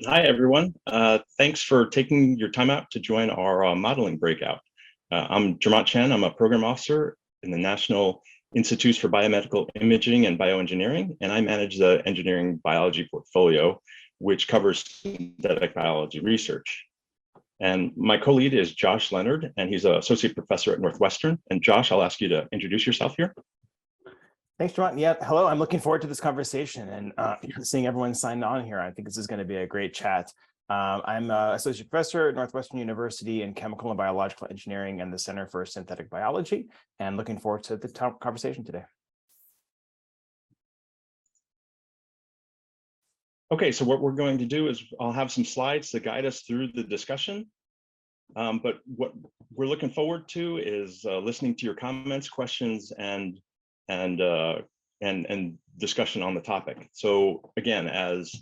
Hi, everyone. Thanks for taking your time out to join our modeling breakout. I'm Jermont Chen. I'm a program officer in the National Institutes for Biomedical Imaging and Bioengineering, and I manage the engineering biology portfolio, which covers synthetic biology research. And my co-lead is Josh Leonard, and he's an associate professor at Northwestern. And Josh, I'll ask you to introduce yourself here. Thanks, John. Yeah, hello. I'm looking forward to this conversation and seeing everyone signed on here. I think this is going to be a great chat. I'm an associate professor at Northwestern University in Chemical and Biological Engineering and the Center for Synthetic Biology, and looking forward to the conversation today. Okay, so what we're going to do is I'll have some slides to guide us through the discussion. But what we're looking forward to is listening to your comments, questions, and discussion on the topic. So again, as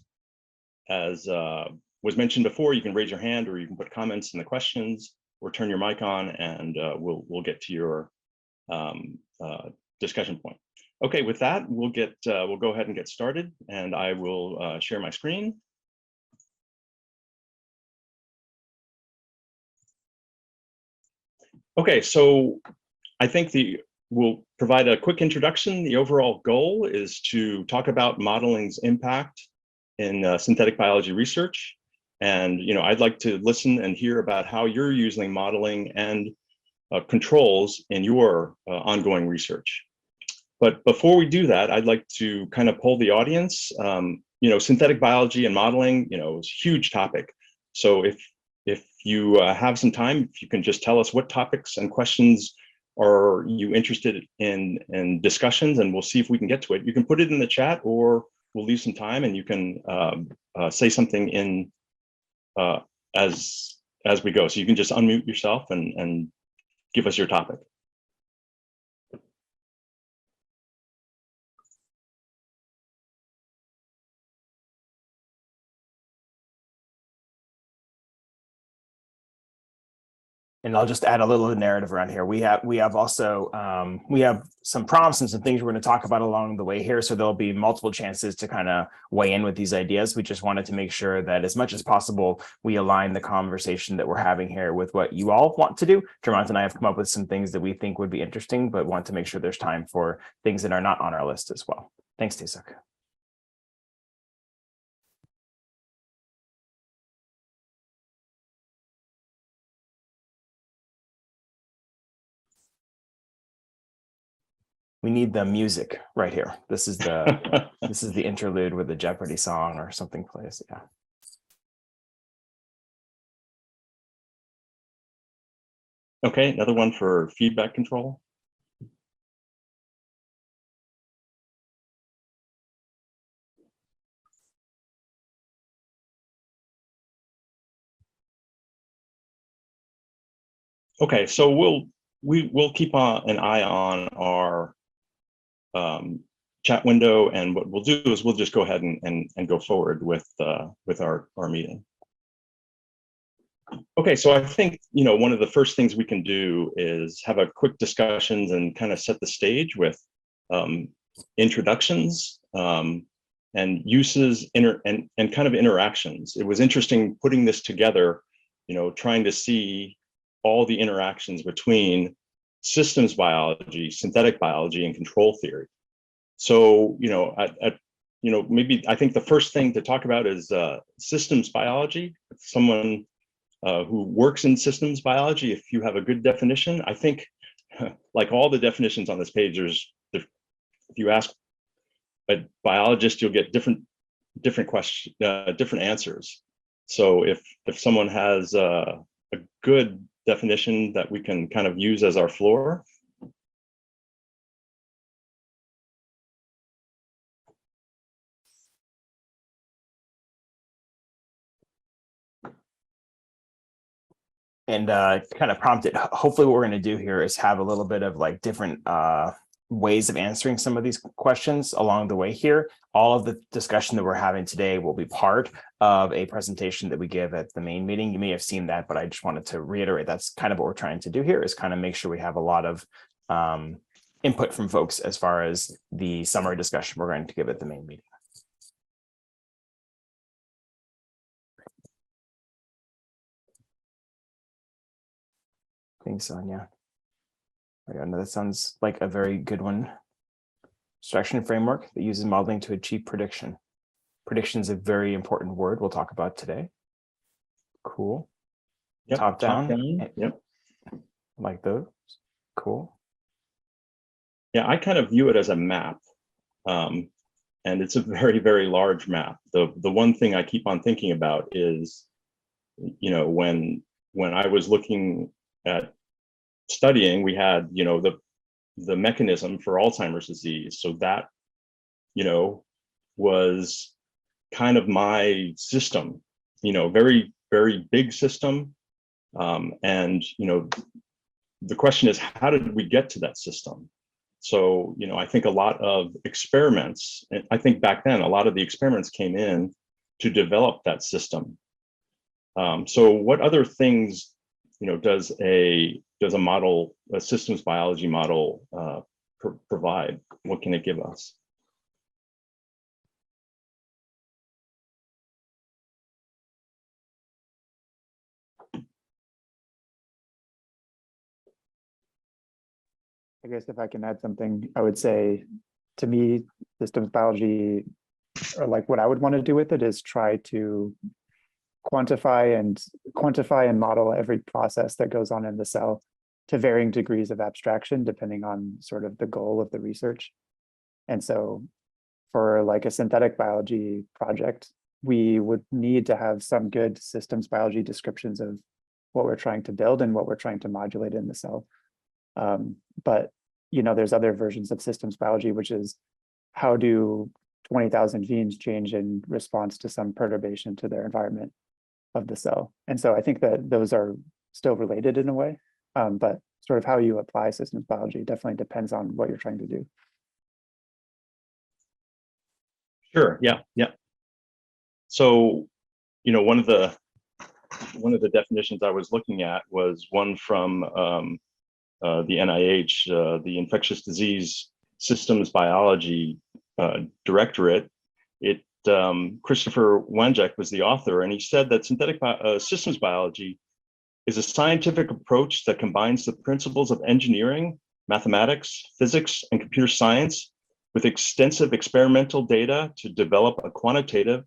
was mentioned before, you can raise your hand or you can put comments in the questions or turn your mic on, and we'll get to your discussion point. Okay, with that, we'll go ahead and get started, and I will share my screen. Okay, so I think we'll provide a quick introduction. The overall goal is to talk about modeling's impact in synthetic biology research. And I'd like to listen and hear about how you're using modeling and controls in your ongoing research. But before we do that, I'd like to kind of poll the audience. Synthetic biology and modeling, is a huge topic. So if you have some time, if you can just tell us what topics and questions are you interested in discussions, and we'll see if we can get to it. You can put it in the chat, or we'll leave some time and you can say something in as we go. So you can just unmute yourself and give us your topic. And I'll just add a little narrative around here. We have also we have some prompts and some things we're going to talk about along the way here. So there'll be multiple chances to kind of weigh in with these ideas. We just wanted to make sure that as much as possible, we align the conversation that we're having here with what you all want to do. Jermont and I have come up with some things that we think would be interesting, but want to make sure there's time for things that are not on our list as well. Thanks, Taysuk. We need the music right here. This is the this is the interlude with the Jeopardy song or something plays. Yeah. Okay, another one for feedback control. Okay, so we'll keep an eye on our chat window, and what we'll do is we'll just go ahead and go forward with our meeting. Okay, so I think one of the first things we can do is have a quick discussions and kind of set the stage with introductions and uses and kind of interactions. It was interesting putting this together, trying to see all the interactions between systems biology, synthetic biology, and control theory. So, maybe I think the first thing to talk about is systems biology. Someone who works in systems biology, if you have a good definition, I think, like all the definitions on this page, if you ask a biologist, you'll get different questions, different answers. So if someone has a good definition that we can kind of use as our floor. And kind of prompted, hopefully what we're going to do here is have a little bit of like different ways of answering some of these questions along the way here. All of the discussion that we're having today will be part of a presentation that we give at the main meeting. You may have seen that, but I just wanted to reiterate that's kind of what we're trying to do here, is kind of make sure we have a lot of input from folks as far as the summary discussion we're going to give at the main meeting. Thanks, Sonia. I know that sounds like a very good one. Abstraction framework that uses modeling to achieve prediction. Prediction is a very important word we'll talk about today. Cool. Yep, Top down. Yep. Like those. Cool. Yeah, I kind of view it as a map. And it's a very, very large map. The one thing I keep on thinking about is, you know, when I was looking at studying, we had, you know, the mechanism for Alzheimer's disease. So that, you know, was kind of my system, you know, very, very big system. And, you know, the question is, how did we get to that system? So, you know, I think a lot of experiments, and I think back then, a lot of the experiments came in to develop that system. So what other things, you know, does a model, a systems biology model provide? What can it give us? I guess if I can add something, I would say, to me, systems biology, or like what I would want to do with it, is try to quantify and model every process that goes on in the cell to varying degrees of abstraction, depending on sort of the goal of the research. And so for like a synthetic biology project, we would need to have some good systems biology descriptions of what we're trying to build and what we're trying to modulate in the cell. But, you know, there's other versions of systems biology, which is how do 20,000 genes change in response to some perturbation to their environment of the cell. And so I think that those are still related in a way, but sort of how you apply systems biology definitely depends on what you're trying to do. Sure. Yeah. Yeah. So, you know, one of the definitions I was looking at was one from the NIH, the Infectious Disease Systems Biology Directorate. Christopher Wanjek was the author, and he said that synthetic systems biology is a scientific approach that combines the principles of engineering, mathematics, physics, and computer science with extensive experimental data to develop a quantitative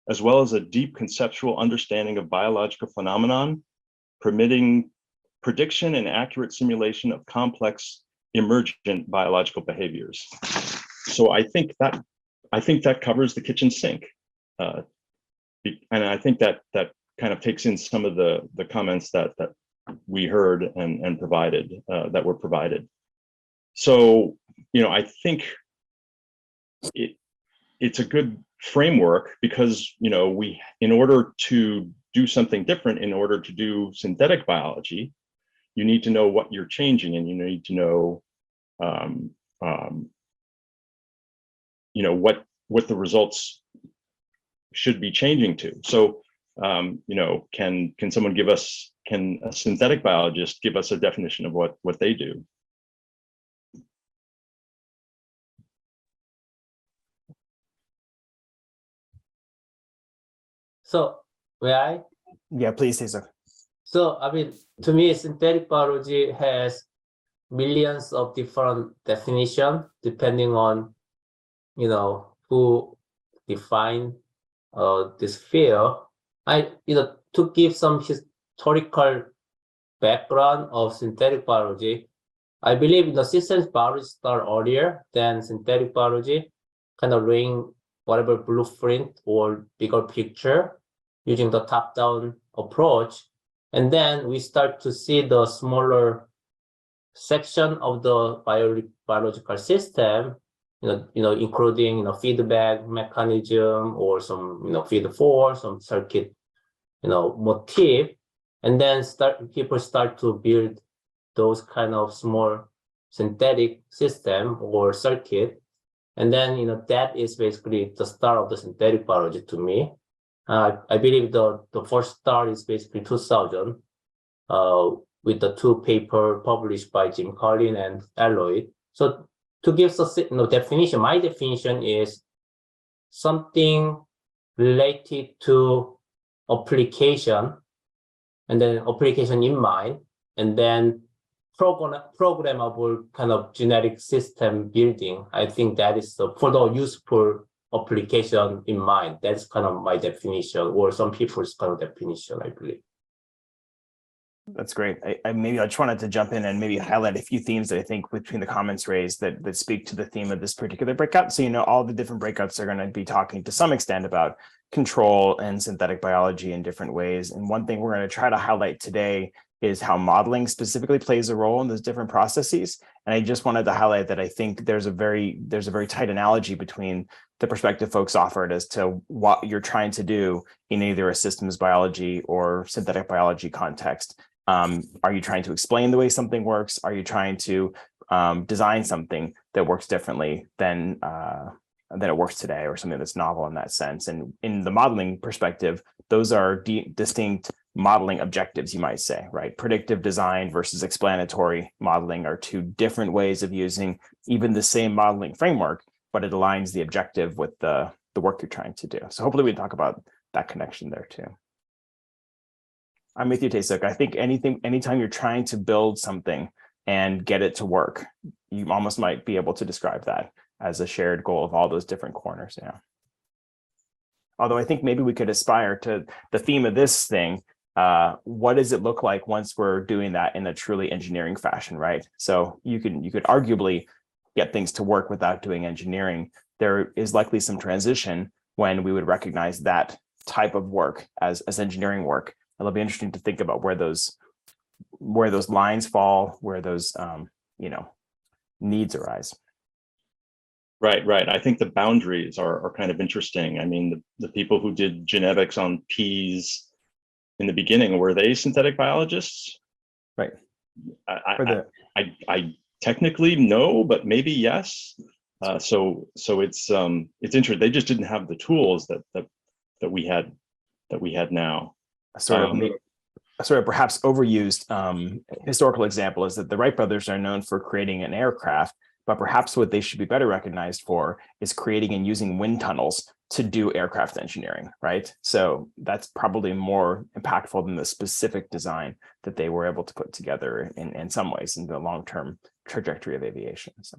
as well as a deep conceptual understanding of biological phenomenon, permitting prediction and accurate simulation of complex emergent biological behaviors. So I think that covers the kitchen sink, and I think that kind of takes in some of the comments that we heard and provided, that were provided. So, you know, I think it's a good framework because, you know, in order to do something different, in order to do synthetic biology, you need to know what you're changing, and you need to know, you know, what the results should be changing to. So, you know, can someone give us, can a synthetic biologist give us a definition of what they do? So, may I? Yeah, please, Cesar. So, I mean, to me, synthetic biology has millions of different definitions depending on, you know, who define this field. To give some historical background of synthetic biology, I believe the systems biology started earlier than synthetic biology, kind of laying whatever blueprint or bigger picture using the top-down approach. And then we start to see the smaller section of the biological system, including feedback mechanism or some feed force, some circuit motif, and then people start to build those kind of small synthetic system or circuit, and then that is basically the start of the synthetic biology to me. I believe the first start is basically 2000 with the two paper published by Jim Collin and Alloy. So to give a definition, my definition is something related to application, and then application in mind, and then programmable kind of genetic system building. I think that is for the useful application in mind. That's kind of my definition, or some people's kind of definition, I believe. That's great. I maybe I just wanted to jump in and maybe highlight a few themes that I think between the comments raised that speak to the theme of this particular breakout. So, all the different breakouts are going to be talking to some extent about control and synthetic biology in different ways. And one thing we're going to try to highlight today is how modeling specifically plays a role in those different processes. And I just wanted to highlight that I think there's a very tight analogy between the perspective folks offered as to what you're trying to do in either a systems biology or synthetic biology context. Are you trying to explain the way something works? Are you trying to design something that works differently than it works today, or something that's novel in that sense? And in the modeling perspective, those are distinct modeling objectives, you might say, right? Predictive design versus explanatory modeling are two different ways of using even the same modeling framework, but it aligns the objective with the work you're trying to do. So hopefully we can talk about that connection there too. I'm with you, Tae-Suk. I think anytime you're trying to build something and get it to work, you almost might be able to describe that as a shared goal of all those different corners. Yeah. Although I think maybe we could aspire to the theme of this thing. What does it look like once we're doing that in a truly engineering fashion, right? So you could arguably get things to work without doing engineering. There is likely some transition when we would recognize that type of work as engineering work. It'll be interesting to think about where those lines fall, where those needs arise. Right. I think the boundaries are kind of interesting. I mean, the people who did genetics on peas in the beginning, were they synthetic biologists? Right. I technically no, but maybe yes. So it's interesting. They just didn't have the tools that we had now. A sort of perhaps overused historical example is that the Wright brothers are known for creating an aircraft, but perhaps what they should be better recognized for is creating and using wind tunnels to do aircraft engineering, right? So that's probably more impactful than the specific design that they were able to put together in some ways in the long-term trajectory of aviation. So.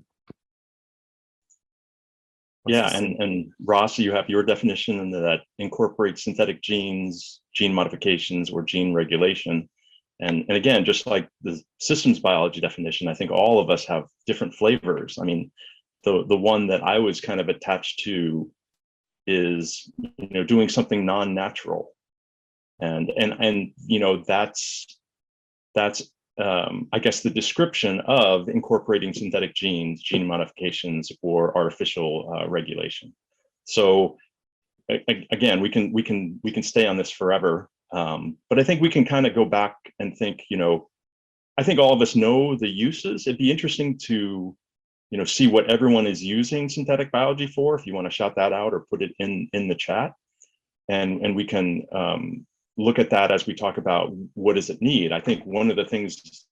Yeah, and Ross, you have your definition that incorporates synthetic genes, gene modifications, or gene regulation. And again, just like the systems biology definition, I think all of us have different flavors. I mean, the one that I was kind of attached to is, doing something non-natural. And that's I guess the description of incorporating synthetic genes, gene modifications, or artificial regulation. So again, we can stay on this forever, but I think we can kind of go back and think. I think all of us know the uses. It'd be interesting to see what everyone is using synthetic biology for. If you want to shout that out or put it in the chat, and we can look at that as we talk about what does it need. I think one of the things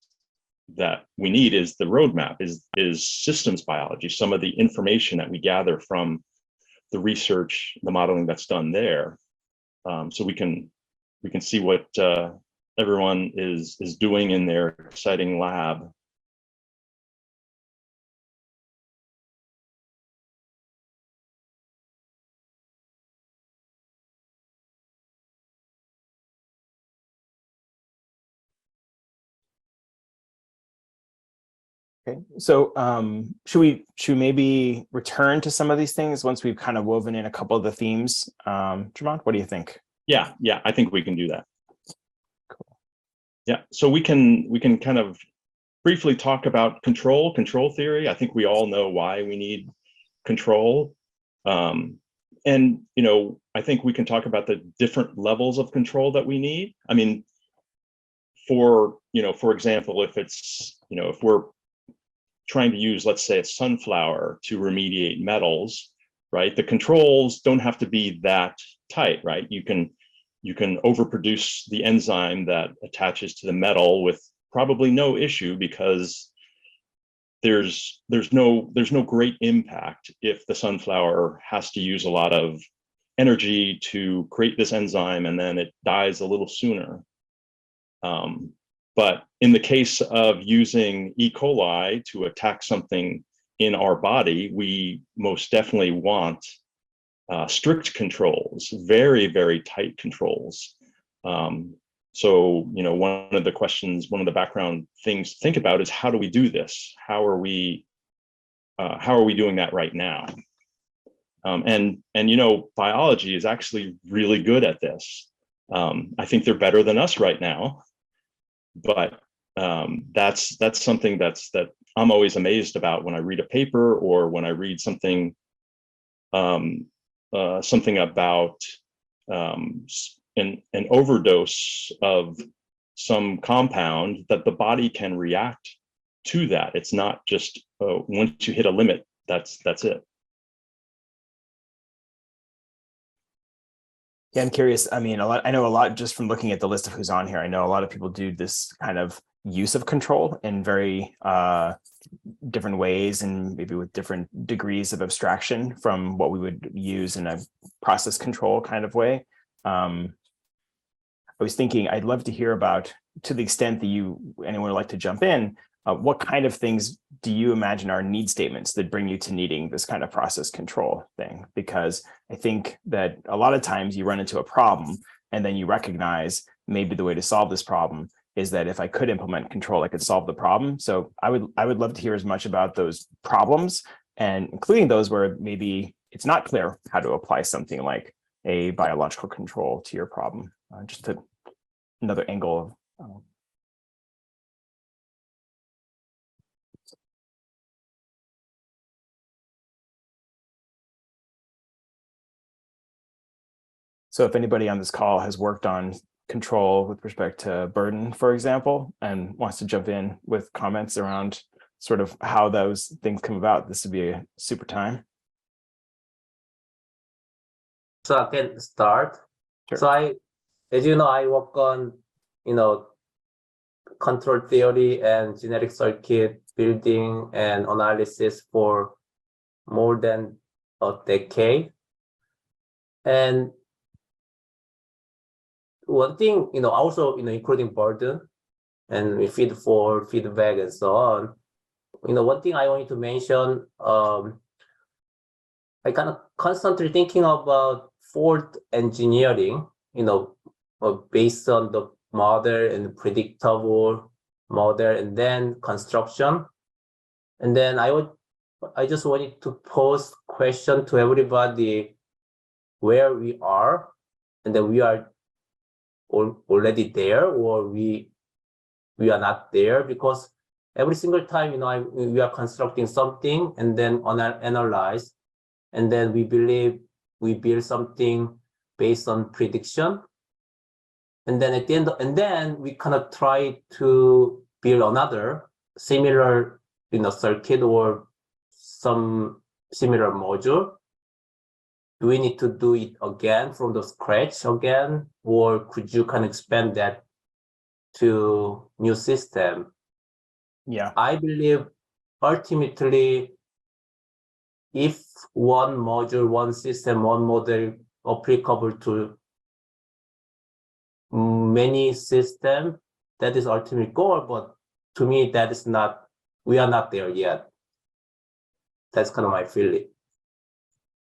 that we need is the roadmap, is systems biology, some of the information that we gather from the research, the modeling that's done there. So we can see what everyone is doing in their exciting lab. Okay, so should we maybe return to some of these things once we've kind of woven in a couple of the themes? Jamon, what do you think? Yeah, I think we can do that. Cool. Yeah, so we can kind of briefly talk about control theory. I think we all know why we need control. And I think we can talk about the different levels of control that we need. I mean, for example, if we're trying to use, let's say, a sunflower to remediate metals, right? The controls don't have to be that tight, right? You can overproduce the enzyme that attaches to the metal with probably no issue, because there's no great impact if the sunflower has to use a lot of energy to create this enzyme and then it dies a little sooner. But in the case of using E. coli to attack something in our body, we most definitely want strict controls, very, very tight controls. So, one of the questions, one of the background things to think about is, how do we do this? How are we doing that right now? And biology is actually really good at this. I think they're better than us right now, but that's something that I'm always amazed about when I read a paper or when I read something about an overdose of some compound, that the body can react to that. It's not just once you hit a limit, that's it. Yeah, I'm curious. I mean, I know a lot just from looking at the list of who's on here. I know a lot of people do this kind of use of control in very different ways, and maybe with different degrees of abstraction from what we would use in a process control kind of way. I was thinking I'd love to hear about, to the extent that anyone would like to jump in, what kind of things do you imagine are need statements that bring you to needing this kind of process control thing? Because I think that a lot of times you run into a problem and then you recognize maybe the way to solve this problem is that if I could implement control, I could solve the problem. So I would love to hear as much about those problems, and including those where maybe it's not clear how to apply something like a biological control to your problem. Just another angle of So if anybody on this call has worked on control with respect to burden, for example, and wants to jump in with comments around sort of how those things come about, this would be a super time. So I can start. Sure. So as you know, I work on, control theory and genetic circuit building and analysis for more than a decade. And one thing, also, including burden and we feed for feedback and so on. One thing I wanted to mention, I kind of constantly thinking about fault engineering, based on the model and predictable model, and then construction. And then I just wanted to pose question to everybody where we are, and then we are already there, or we are not there, because every single time, we are constructing something and then analyze, and then we believe we build something based on prediction. And then at the end, and then we kind of try to build another similar, circuit or some similar module. Do we need to do it again from the scratch again, or could you kind of expand that to new system? Yeah, I believe ultimately, if one module, one system, one model applicable to many systems, that is ultimate goal. But to me, that is not, we are not there yet. That's kind of my feeling.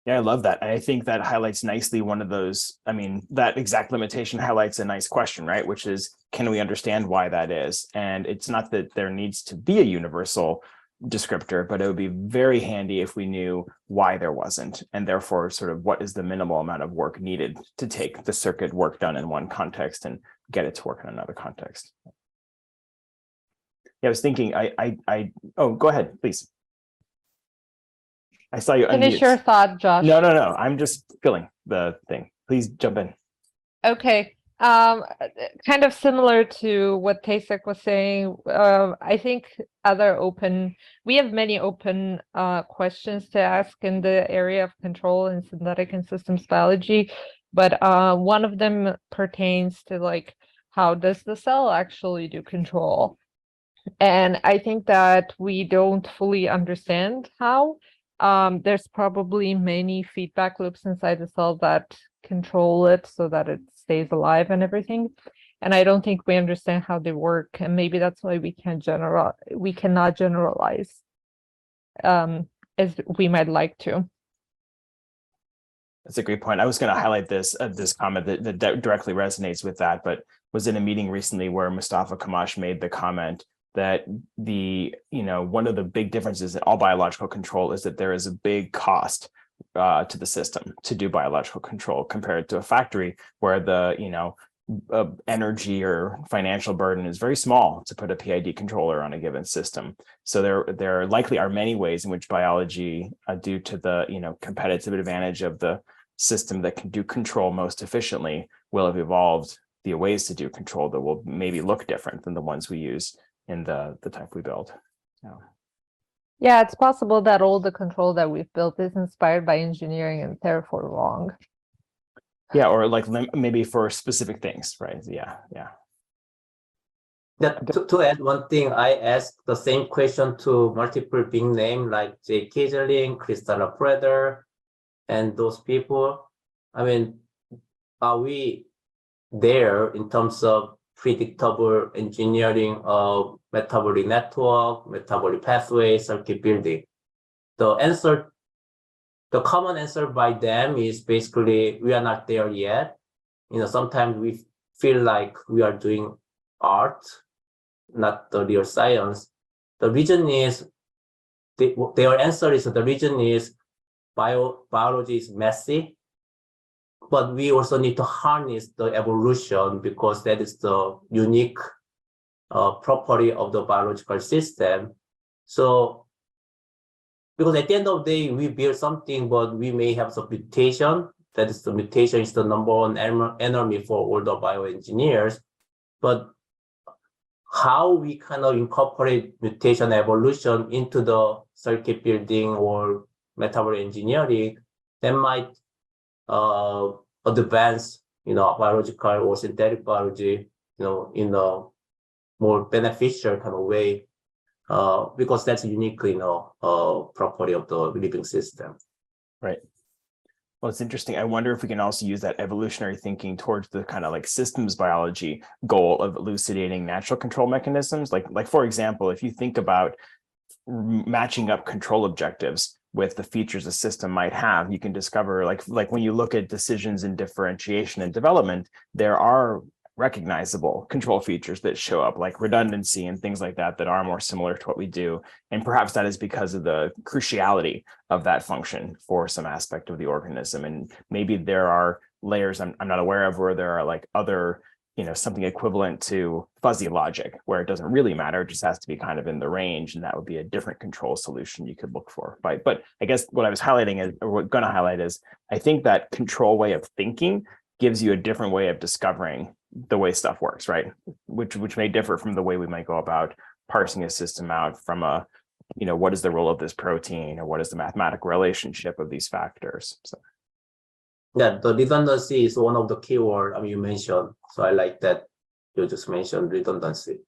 yeah, I love that. And I think that highlights nicely one of those, I mean, that exact limitation highlights a nice question, right? Which is, can we understand why that is? And it's not that there needs to be a universal descriptor, but it would be very handy if we knew why there wasn't, and therefore sort of what is the minimal amount of work needed to take the circuit work done in one context and get it to work in another context. Yeah, I was thinking, oh, go ahead, please. I saw you Finish unmute. your thought, Josh. No, I'm just filling the thing. Please jump in. Okay. Kind of similar to what Tasek was saying. I think we have many open questions to ask in the area of control in synthetic and systems biology, but one of them pertains to like, how does the cell actually do control? And I think that we don't fully understand how. There's probably many feedback loops inside the cell that control it so that it stays alive and everything. and I don't think we understand how they work, and maybe that's why we cannot generalize as we might like to. That's a great point. I was going to highlight this comment that directly resonates with that, but was in a meeting recently where Mustafa Kamash made the comment that one of the big differences in all biological control is that there is a big cost to the system to do biological control compared to a factory where the energy or financial burden is very small to put a PID controller on a given system. So there likely are many ways in which biology, due to the competitive advantage of the system that can do control most efficiently, will have evolved the ways to do control that will maybe look different than the ones we use in the type we build. Yeah, it's possible that all the control that we've built is inspired by engineering and therefore wrong. Yeah, or like maybe for specific things, right? Yeah. To add one thing, I asked the same question to multiple big names like Jay Kiesling, Christina Preder, and those people. I mean, are we there in terms of predictable engineering of metabolic network, metabolic pathway, circuit building? The common answer by them is basically, we are not there yet. Sometimes we feel like we are doing art, not the real science. The reason is, their answer is, the reason is biology is messy, but we also need to harness the evolution because that is the unique property of the biological system. So, because at the end of the day, we build something, but we may have some mutation. That is, the mutation is the number one enemy for all the bioengineers. But how we kind of incorporate mutation evolution into the circuit building or metabolic engineering, that might advance, biological or synthetic biology, in a more beneficial kind of way. Because that's uniquely, property of the living system. Right. Well, it's interesting. I wonder if we can also use that evolutionary thinking towards the kind of like systems biology goal of elucidating natural control mechanisms. Like for example, if you think about matching up control objectives with the features a system might have, you can discover like when you look at decisions in differentiation and development, there are recognizable control features that show up, like redundancy and things like that are more similar to what we do. And perhaps that is because of the cruciality of that function for some aspect of the organism. And maybe there are layers I'm not aware of where there are like other, something equivalent to fuzzy logic, where it doesn't really matter, it just has to be kind of in the range. And that would be a different control solution you could look for. But I guess what I was highlighting is, or what going to highlight is, I think that control way of thinking gives you a different way of discovering the way stuff works, right? Which may differ from the way we might go about parsing a system out from a, what is the role of this protein, or what is the mathematical relationship of these factors. So. Yeah, the redundancy is one of the keywords you mentioned. So I like that you just mentioned redundancy.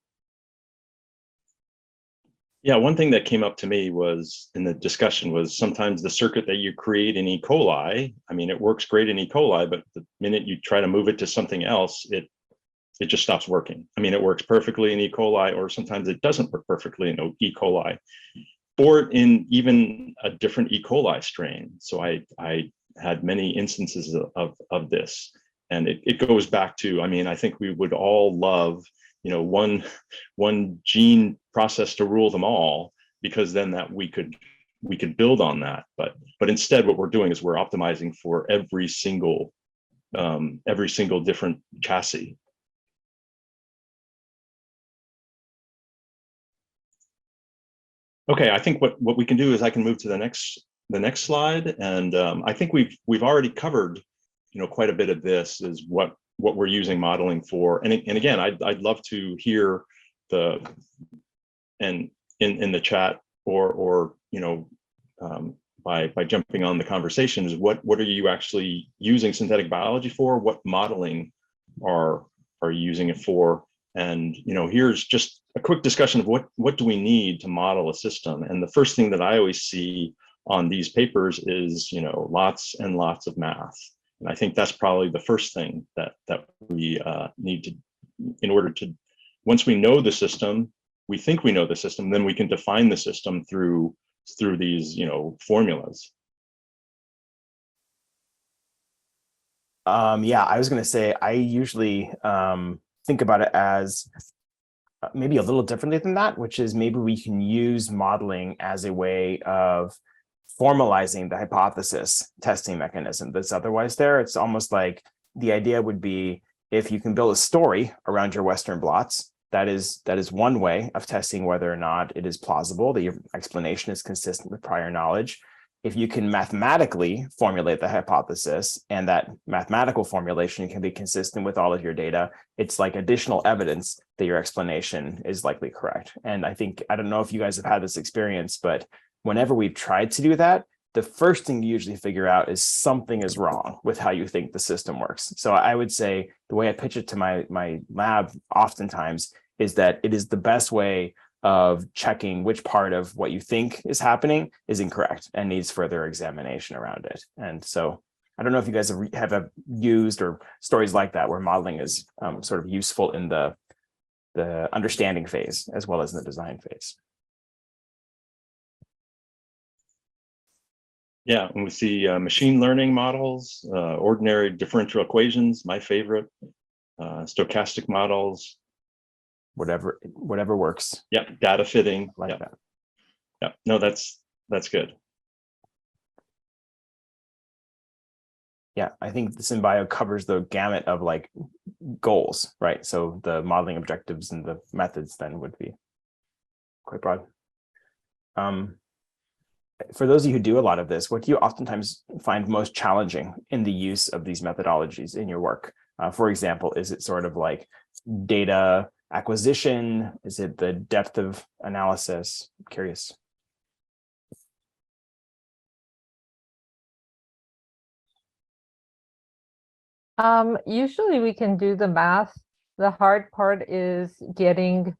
Yeah, one thing that came up to me was in the discussion was sometimes the circuit that you create in E. coli, it works great in E. coli, but the minute you try to move it to something else, it just stops working. It works perfectly in E. coli, or sometimes it doesn't work perfectly in E. coli, or in even a different E. coli strain. So I had many instances of this. And it goes back to, I think we would all love, one gene process to rule them all, because then that we could build on that. But instead, what we're doing is we're optimizing for every single different chassis. Okay, I think what we can do is I can move to the next slide, and I think we've already covered quite a bit of this, is what we're using modeling for. And again, I'd love to hear in the chat or by jumping on the conversations, what are you actually using synthetic biology for? What modeling are you using it for? And here's just a quick discussion of what do we need to model a system. And the first thing that I always see on these papers is lots and lots of math. And I think that's probably the first thing that we need in order to, once we know the system, we think we know the system, then we can define the system through these, formulas. Yeah, I was going to say, I usually think about it as maybe a little differently than that, which is maybe we can use modeling as a way of formalizing the hypothesis testing mechanism that's otherwise there. It's almost like the idea would be, if you can build a story around your Western blots, that is one way of testing whether or not it is plausible that your explanation is consistent with prior knowledge. If you can mathematically formulate the hypothesis, and that mathematical formulation can be consistent with all of your data, it's like additional evidence that your explanation is likely correct. And I don't know if you guys have had this experience, but whenever we've tried to do that, the first thing you usually figure out is something is wrong with how you think the system works. So I would say the way I pitch it to my lab oftentimes is that it is the best way of checking which part of what you think is happening is incorrect and needs further examination around it. And so I don't know if you guys have used or stories like that where modeling is sort of useful in the understanding phase as well as in the design phase. Yeah, and we see machine learning models, ordinary differential equations, my favorite, stochastic models. Whatever works. Yeah, data fitting. Like yeah. that. Yeah, no, that's good. Yeah, I think the SynBio covers the gamut of like goals, right? So the modeling objectives and the methods then would be quite broad. For those of you who do a lot of this, what do you oftentimes find most challenging in the use of these methodologies in your work? For example, is it sort of like data acquisition? Is it the depth of analysis? I'm curious. Usually we can do the math. The hard part is getting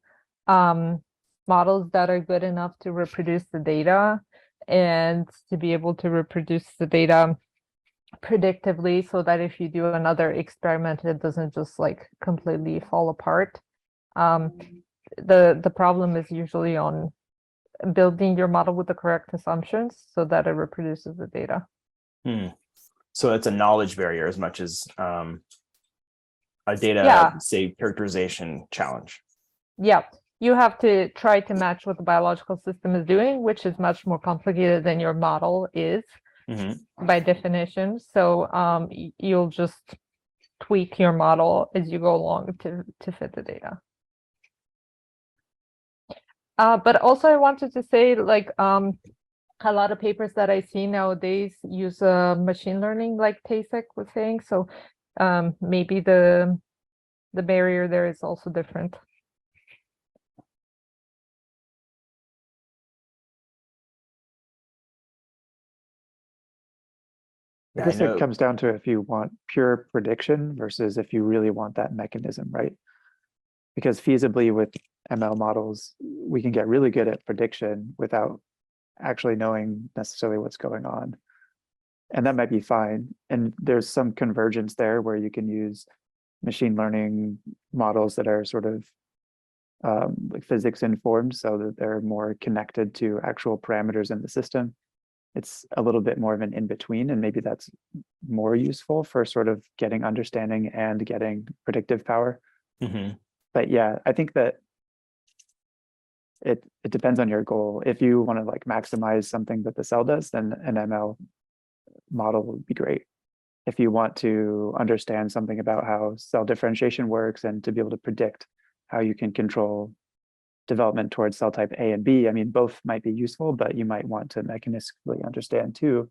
models that are good enough to reproduce the data and to be able to reproduce the data predictively, so that if you do another experiment, it doesn't just like completely fall apart. The problem is usually on building your model with the correct assumptions so that it reproduces the data. So it's a knowledge barrier as much as a data, say, characterization challenge. Yeah, you have to try to match what the biological system is doing, which is much more complicated than your model is by definition. So you'll just tweak your model as you go along to fit the data. But also I wanted to say, like, a lot of papers that I see nowadays use machine learning, like Tasek was saying. So maybe the barrier there is also different. I guess it comes down to if you want pure prediction versus if you really want that mechanism, right? Because feasibly with ML models, we can get really good at prediction without actually knowing necessarily what's going on. And that might be fine. And there's some convergence there where you can use machine learning models that are sort of like physics informed, so that they're more connected to actual parameters in the system. It's a little bit more of an in-between, and maybe that's more useful for sort of getting understanding and getting predictive power. But yeah, I think that it depends on your goal. If you want to like maximize something that the cell does, then an ML model would be great. If you want to understand something about how cell differentiation works and to be able to predict how you can control development towards cell type A and B, I mean, both might be useful, but you might want to mechanistically understand too,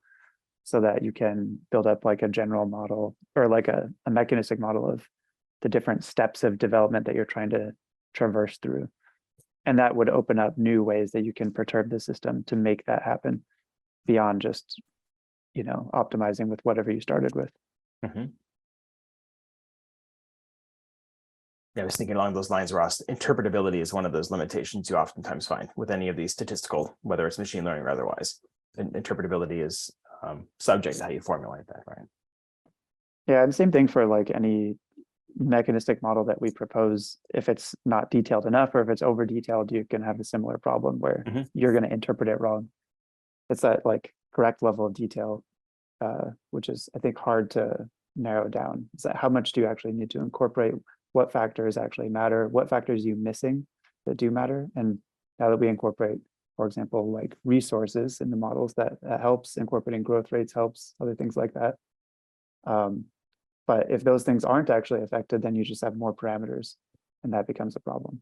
so that you can build up like a general model or like a mechanistic model of the different steps of development that you're trying to traverse through. And that would open up new ways that you can perturb the system to make that happen beyond just, you know, optimizing with whatever you started with. Yeah, I was thinking along those lines, Ross. Interpretability is one of those limitations you oftentimes find with any of these statistical, whether it's machine learning or otherwise. And interpretability is subject to how you formulate that, right? Yeah, and same thing for like any mechanistic model that we propose, if it's not detailed enough or if it's over detailed, you can have a similar problem where you're going to interpret it wrong. It's that like correct level of detail, which is, I think, hard to narrow down. Is that how much do you actually need to incorporate? What factors actually matter? What factors are you missing that do matter? And now that we incorporate, for example, like resources in the models, that helps. Incorporating growth rates helps, other things like that. But if those things aren't actually affected, then you just have more parameters, and that becomes a problem.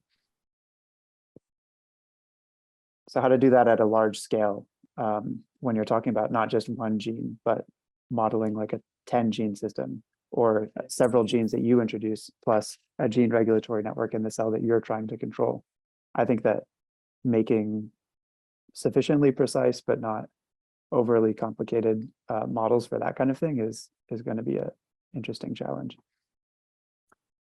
So how to do that at a large scale, when you're talking about not just one gene, but modeling like a 10 gene system, or several genes that you introduce, plus a gene regulatory network in the cell that you're trying to control. I think that making sufficiently precise but not overly complicated models for that kind of thing is going to be an interesting challenge.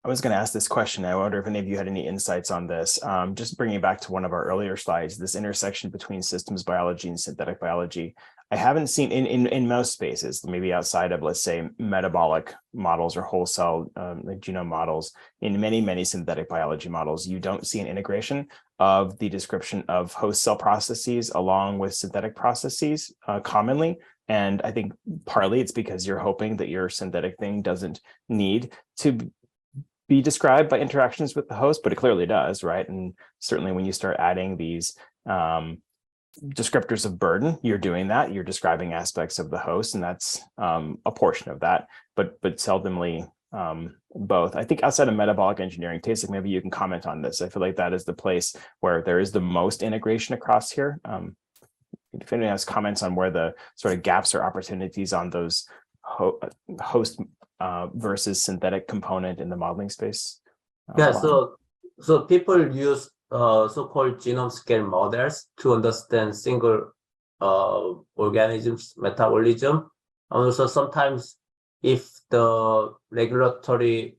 I was going to ask this question. I wonder if any of you had any insights on this. Just bringing it back to one of our earlier slides, this intersection between systems biology and synthetic biology. I haven't seen in most spaces, maybe outside of, let's say, metabolic models or whole cell like genome models, in many synthetic biology models, you don't see an integration of the description of host cell processes along with synthetic processes commonly. And I think partly it's because you're hoping that your synthetic thing doesn't need to be described by interactions with the host, but it clearly does, right? And certainly when you start adding these descriptors of burden, you're doing that. You're describing aspects of the host, and that's a portion of that, but seldomly both. I think outside of metabolic engineering, Tasik, maybe you can comment on this. I feel like that is the place where there is the most integration across here. If anyone has comments on where the sort of gaps or opportunities on those host versus synthetic component in the modeling space. Yeah, so people use so-called genome scale models to understand single organisms' metabolism. And also sometimes if the regulatory,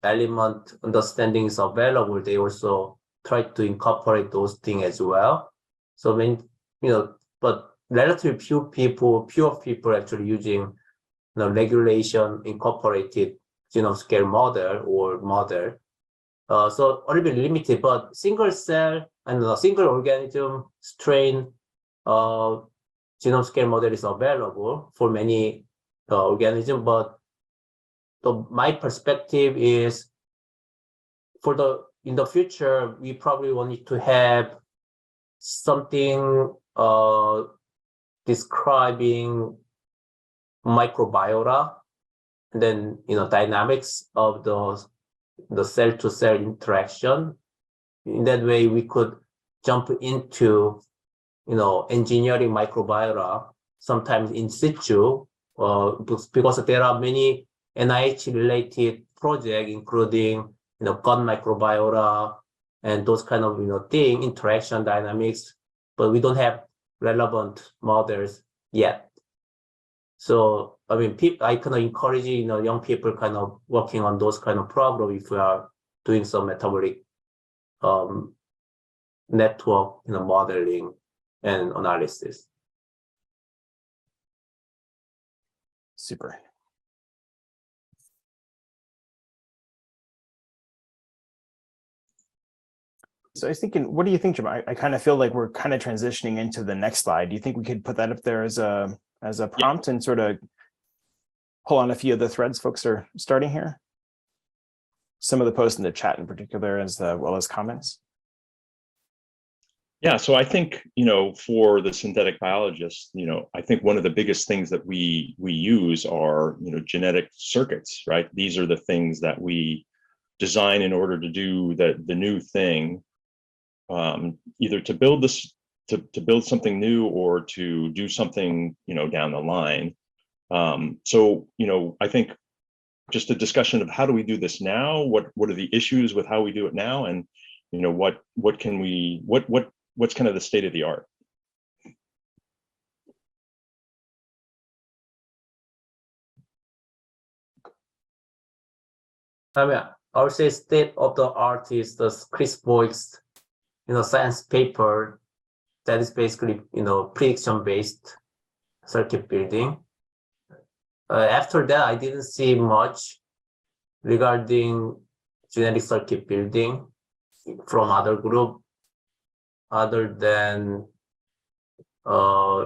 element understanding is available, they also try to incorporate those things as well. So but relatively few people actually using regulation incorporated genome scale model or model. So a little bit limited, but single cell and a single organism strain genome scale model is available for many organisms. But my perspective is in the future, we probably will need to have something describing microbiota, and then dynamics of the cell-to-cell interaction. In that way, we could jump into engineering microbiota, sometimes in situ, because there are many NIH-related projects, including gut microbiota and those kind of interaction dynamics, but we don't have relevant models yet. So I mean, I kind of encourage young people kind of working on those kind of problems if we are doing some metabolic network modeling and analysis. Super. So I was thinking, what do you think, Jim? I kind of feel like we're kind of transitioning into the next slide. Do you think we could put that up there as a prompt and sort of pull on a few of the threads folks are starting here? Some of the posts in the chat in particular, as well as comments. Yeah, so I think, for the synthetic biologists, I think one of the biggest things that we use are, genetic circuits, right? These are the things that we design in order to do the new thing, either to build this, to build something new, or to do something, down the line. So, I think just a discussion of how do we do this now? What are the issues with how we do it now? And, what's kind of the state of the art? I mean, I would say state of the art is the Chris Boyd's, science paper that is basically, prediction-based circuit building. After that, I didn't see much, regarding genetic circuit building from other group other than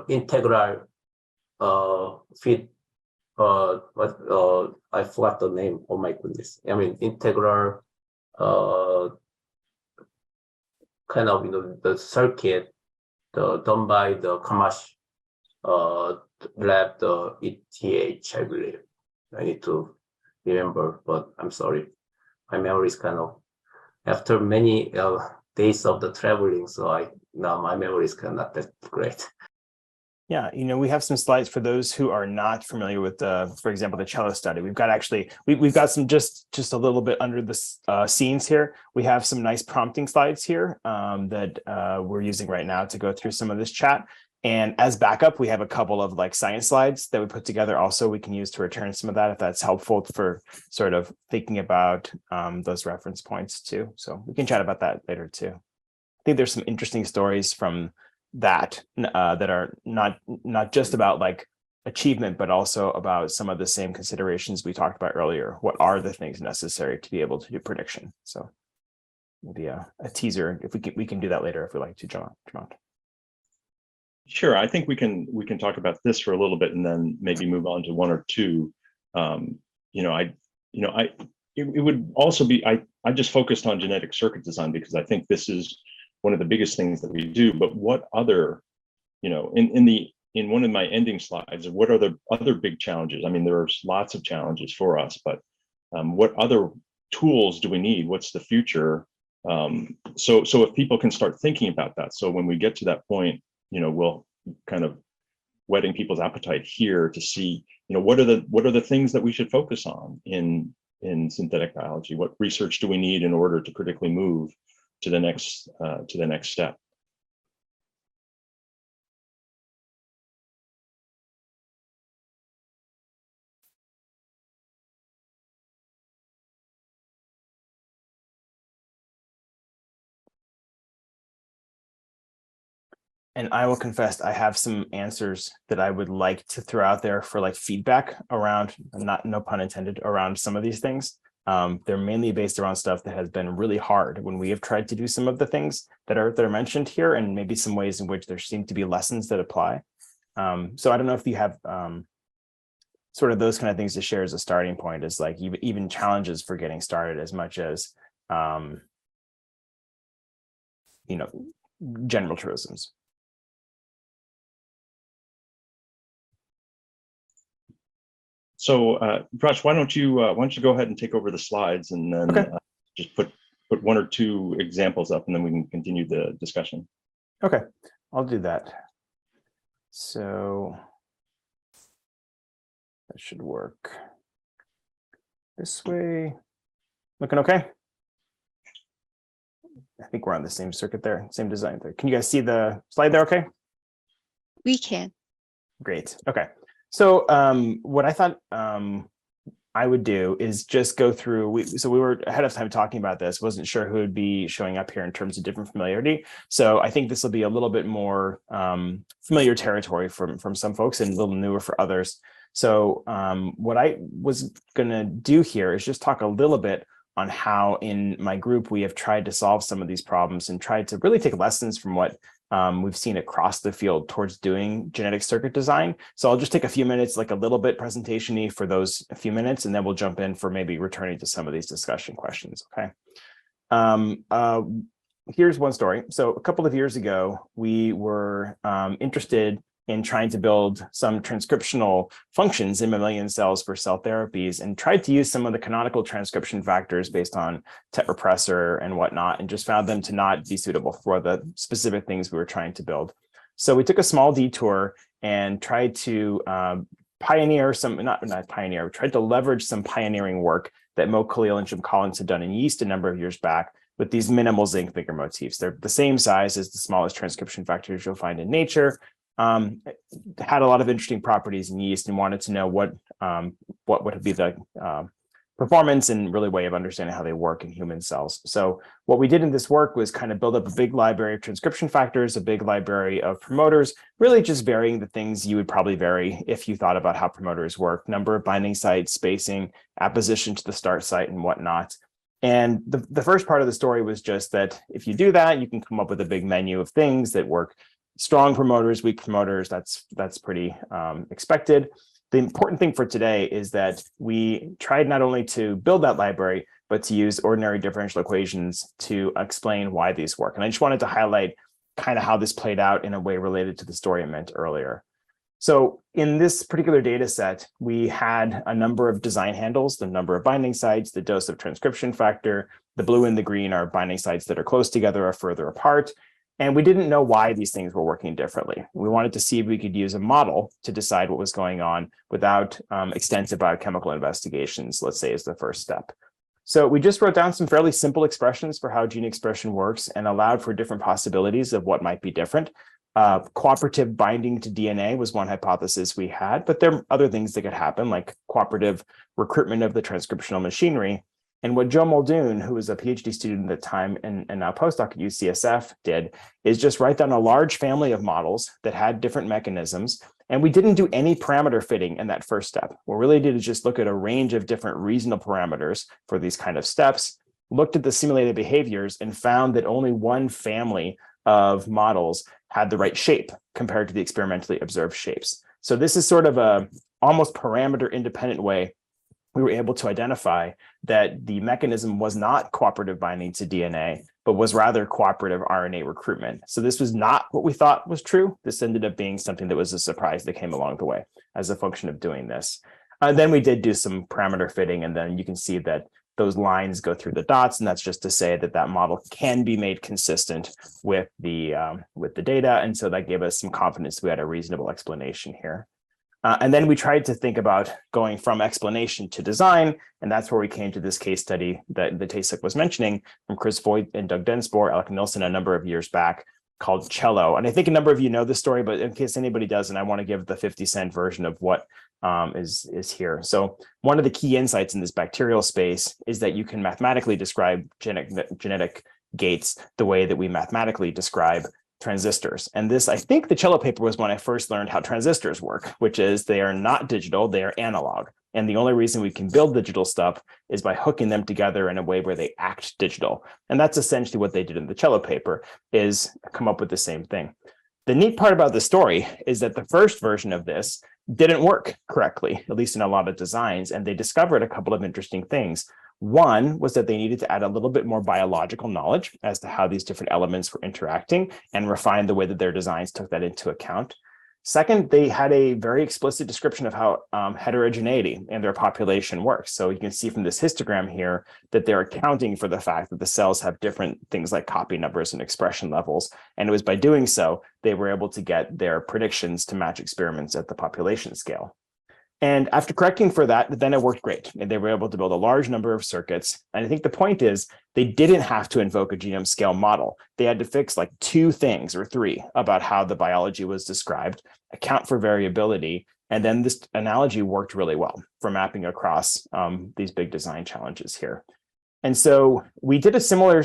integral fit I forgot the name. Oh my goodness. I mean integral kind of the circuit done by the Kamash lab, the ETH, I believe. I need to remember, but I'm sorry. My memory is kind of after many days of the traveling, so now my memory is kind of not that great. Yeah, we have some slides for those who are not familiar with for example, the cello study. We've got actually, we've got some just a little bit under the scenes here. We have some nice prompting slides here that we're using right now to go through some of this chat. And as backup, we have a couple of like science slides that we put together also we can use to return some of that if that's helpful for sort of thinking about those reference points too. So we can chat about that later too. I think there's some interesting stories from that that are not just about like achievement, but also about some of the same considerations we talked about earlier. What are the things necessary to be able to do prediction? So maybe a teaser if we can do that later if we like to, John. Sure, I think we can talk about this for a little bit and then maybe move on to one or two. It would also be I just focused on genetic circuit design because I think this is one of the biggest things that we do. But what other, in one of my ending slides, what are the other big challenges? I mean, there's lots of challenges for us, but what other tools do we need? What's the future? So if people can start thinking about that, so when we get to that point, we'll kind of whetting people's appetite here to see, what are the things that we should focus on in synthetic biology? What research do we need in order to critically move to the next step? And I will confess, I have some answers that I would like to throw out there for like feedback around, no pun intended, around some of these things. They're mainly based around stuff that has been really hard when we have tried to do some of the things that are mentioned here, and maybe some ways in which there seem to be lessons that apply. So I don't know if you have sort of those kind of things to share as a starting point, as like even challenges for getting started, as much as general truisms. So, Raj, why don't you go ahead and take over the slides, and then okay. Just put one or two examples up, and then we can continue the discussion. Okay, I'll do that. So that should work. This way, looking okay? I think we're on the same circuit there, same design there. Can you guys see the slide there okay? We can. Great, okay. So what I thought I would do is just go through, so we were ahead of time talking about this, wasn't sure who would be showing up here in terms of different familiarity. So I think this will be a little bit more familiar territory from some folks and a little newer for others. So what I was gonna do here is just talk a little bit on how in my group we have tried to solve some of these problems and tried to really take lessons from what we've seen across the field towards doing genetic circuit design. So I'll just take a few minutes, like a little bit presentation-y for those a few minutes, and then we'll jump in for maybe returning to some of these discussion questions, okay? Here's one story. So a couple of years ago, we were interested in trying to build some transcriptional functions in mammalian cells for cell therapies, and tried to use some of the canonical transcription factors based on TET repressor and whatnot, and just found them to not be suitable for the specific things we were trying to build. So we took a small detour and tried to pioneer some, not pioneer, we tried to leverage some pioneering work that Mo Khalil and Jim Collins had done in yeast a number of years back with these minimal zinc finger motifs. They're the same size as the smallest transcription factors you'll find in nature. Had a lot of interesting properties in yeast, and wanted to know what would be the performance and really way of understanding how they work in human cells. So what we did in this work was kind of build up a big library of transcription factors, a big library of promoters, really just varying the things you would probably vary if you thought about how promoters work: number of binding sites, spacing, apposition to the start site, and whatnot. And the first part of the story was just that if you do that, you can come up with a big menu of things that work: strong promoters, weak promoters. That's pretty expected. The important thing for today is that we tried not only to build that library, but to use ordinary differential equations to explain why these work. And I just wanted to highlight kind of how this played out in a way related to the story I meant earlier. So in this particular data set, we had a number of design handles: the number of binding sites, the dose of transcription factor. The blue and the green are binding sites that are close together or further apart. And we didn't know why these things were working differently. We wanted to see if we could use a model to decide what was going on without extensive biochemical investigations, let's say, as the first step. So we just wrote down some fairly simple expressions for how gene expression works and allowed for different possibilities of what might be different. Cooperative binding to DNA was one hypothesis we had, but there are other things that could happen, like cooperative recruitment of the transcriptional machinery. And what Joe Muldoon, who was a PhD student at the time and now postdoc at UCSF, did is just write down a large family of models that had different mechanisms. And we didn't do any parameter fitting in that first step. What we really did is just look at a range of different reasonable parameters for these kind of steps, looked at the simulated behaviors, and found that only one family of models had the right shape compared to the experimentally observed shapes. So this is sort of a almost parameter independent way we were able to identify that the mechanism was not cooperative binding to DNA, but was rather cooperative RNA recruitment. So this was not what we thought was true. This ended up being something that was a surprise that came along the way as a function of doing this. Then we did do some parameter fitting, and then you can see that those lines go through the dots, and that's just to say that that model can be made consistent with the data. And so that gave us some confidence we had a reasonable explanation here. And then we tried to think about going from explanation to design, and that's where we came to this case study that Tasek was mentioning from Chris Voigt and Doug Densmore, Alec Nilsson, a number of years back, called Cello. And I think a number of you know this story, but in case anybody doesn't, I want to give the 50-cent version of what is here. So one of the key insights in this bacterial space is that you can mathematically describe genetic gates the way that we mathematically describe transistors. And this, I think the Cello paper was when I first learned how transistors work, which is they are not digital, they are analog. And the only reason we can build digital stuff is by hooking them together in a way where they act digital. And that's essentially what they did in the Cello paper, is come up with the same thing. The neat part about the story is that the first version of this didn't work correctly, at least in a lot of designs, and they discovered a couple of interesting things. One was that they needed to add a little bit more biological knowledge as to how these different elements were interacting and refine the way that their designs took that into account. Second, they had a very explicit description of how heterogeneity in their population works. So you can see from this histogram here that they're accounting for the fact that the cells have different things like copy numbers and expression levels. And it was by doing so, they were able to get their predictions to match experiments at the population scale. And after correcting for that, then it worked great. And they were able to build a large number of circuits. And I think the point is they didn't have to invoke a genome scale model. They had to fix like 2 things or 3 about how the biology was described, account for variability. And then this analogy worked really well for mapping across these big design challenges here. And so we did a similar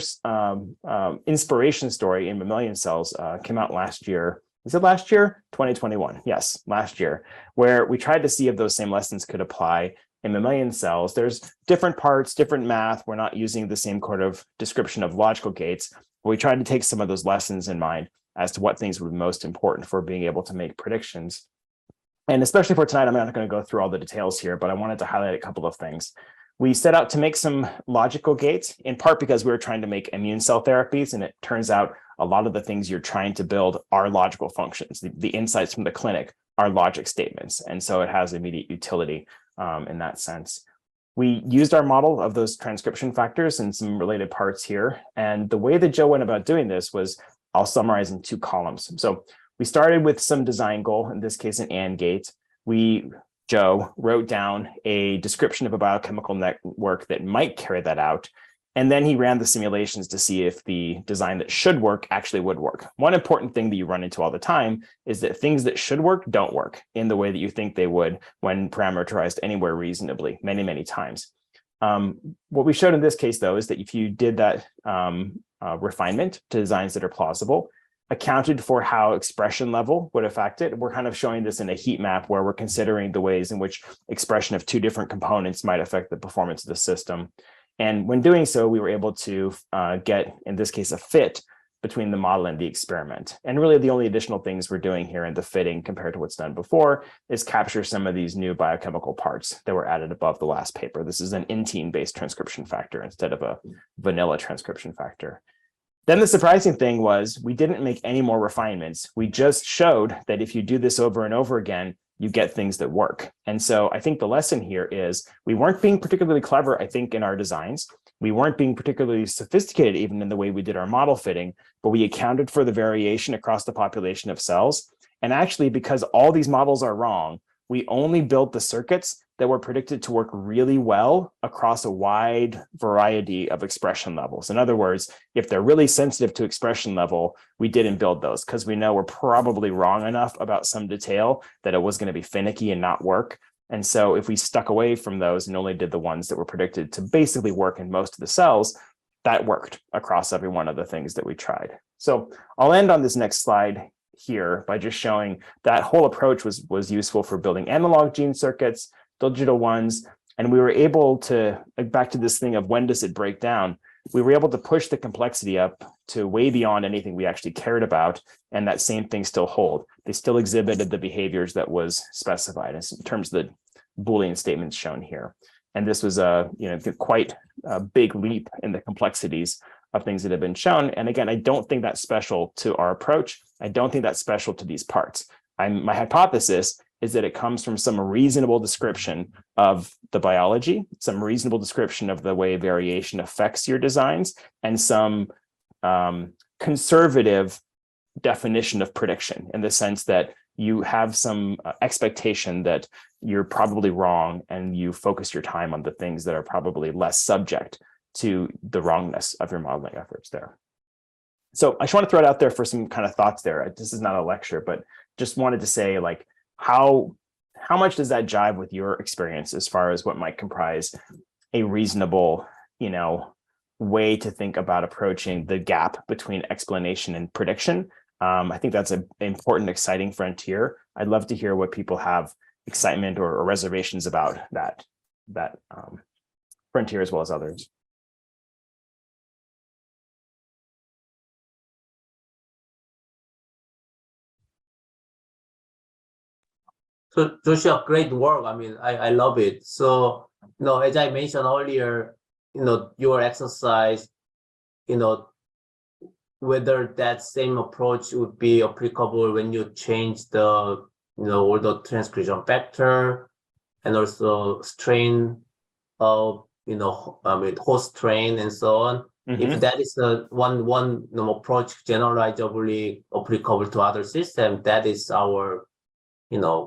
inspiration story in mammalian cells, came out last year. Is it last year? 2021. Yes, last year, where we tried to see if those same lessons could apply in mammalian cells. There's different parts, different math. We're not using the same kind of description of logical gates. But we tried to take some of those lessons in mind as to what things were most important for being able to make predictions. And especially for tonight, I'm not going to go through all the details here, but I wanted to highlight a couple of things. We set out to make some logical gates, in part because we were trying to make immune cell therapies, and it turns out a lot of the things you're trying to build are logical functions. The insights from the clinic are logic statements, and so it has immediate utility in that sense. We used our model of those transcription factors and some related parts here, and the way that Joe went about doing this was, I'll summarize in 2 columns. So we started with some design goal, in this case an AND gate. Joe wrote down a description of a biochemical network that might carry that out. And then he ran the simulations to see if the design that should work actually would work. One important thing that you run into all the time is that things that should work don't work in the way that you think they would when parameterized anywhere reasonably, many, many times. What we showed in this case, though, is that if you did that refinement to designs that are plausible, accounted for how expression level would affect it. We're kind of showing this in a heat map where we're considering the ways in which expression of two different components might affect the performance of the system. And when doing so, we were able to get, in this case, a fit between the model and the experiment. And really the only additional things we're doing here in the fitting compared to what's done before is capture some of these new biochemical parts that were added above the last paper. This is an intine-based transcription factor instead of a vanilla transcription factor. Then the surprising thing was we didn't make any more refinements. We just showed that if you do this over and over again, you get things that work. And so I think the lesson here is we weren't being particularly clever, I think, in our designs. We weren't being particularly sophisticated even in the way we did our model fitting, but we accounted for the variation across the population of cells. And actually, because all these models are wrong, we only built the circuits that were predicted to work really well across a wide variety of expression levels. In other words, if they're really sensitive to expression level, we didn't build those because we know we're probably wrong enough about some detail that it was going to be finicky and not work. And so if we stuck away from those and only did the ones that were predicted to basically work in most of the cells, that worked across every one of the things that we tried. So I'll end on this next slide here by just showing that whole approach was useful for building analog gene circuits, digital ones, and we were able to, back to this thing of when does it break down, we were able to push the complexity up to way beyond anything we actually cared about, and that same thing still hold. They still exhibited the behaviors that was specified in terms of the Boolean statements shown here. And this was quite a big leap in the complexities of things that have been shown. And again, I don't think that's special to our approach. I don't think that's special to these parts. My hypothesis is that it comes from some reasonable description of the biology, some reasonable description of the way variation affects your designs, and some conservative definition of prediction in the sense that you have some expectation that you're probably wrong and you focus your time on the things that are probably less subject to the wrongness of your modeling efforts there. So I just want to throw it out there for some kind of thoughts there. This is not a lecture, but just wanted to say, like, how much does that jive with your experience as far as what might comprise a reasonable, way to think about approaching the gap between explanation and prediction? I think that's an important, exciting frontier. I'd love to hear what people have excitement or reservations about that frontier as well as others. So Joshua, great work. I mean, I love it. So, as I mentioned earlier, your exercise, whether that same approach would be applicable when you change the, all the transcription factor and also strain of, host strain and so on. If that is the one approach generalizably applicable to other systems, that is our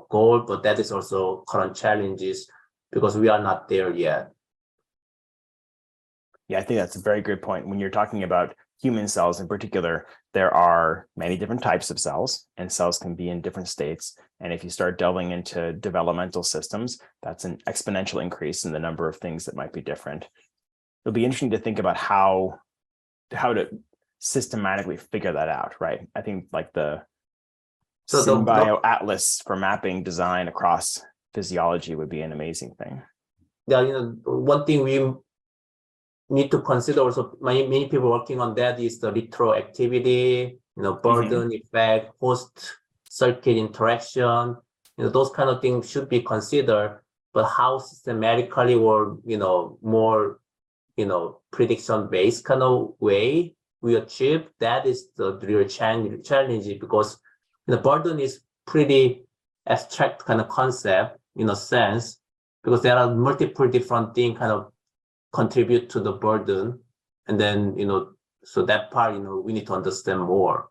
goal, but that is also current challenges because we are not there yet. Yeah, I think that's a very good point. When you're talking about human cells in particular, there are many different types of cells, and cells can be in different states. And if you start delving into developmental systems, that's an exponential increase in the number of things that might be different. It'll be interesting to think about how to systematically figure that out, right? I think like the Synbio Atlas for mapping design across physiology would be an amazing thing. Yeah, one thing we need to consider also, many people working on that is the retroactivity, burden effect, host circuit interaction, those kind of things should be considered. But how systematically or more prediction-based kind of way we achieve, that is the real challenge because the burden is pretty abstract kind of concept in a sense, because there are multiple different things kind of contribute to the burden. And then, so that part, we need to understand more.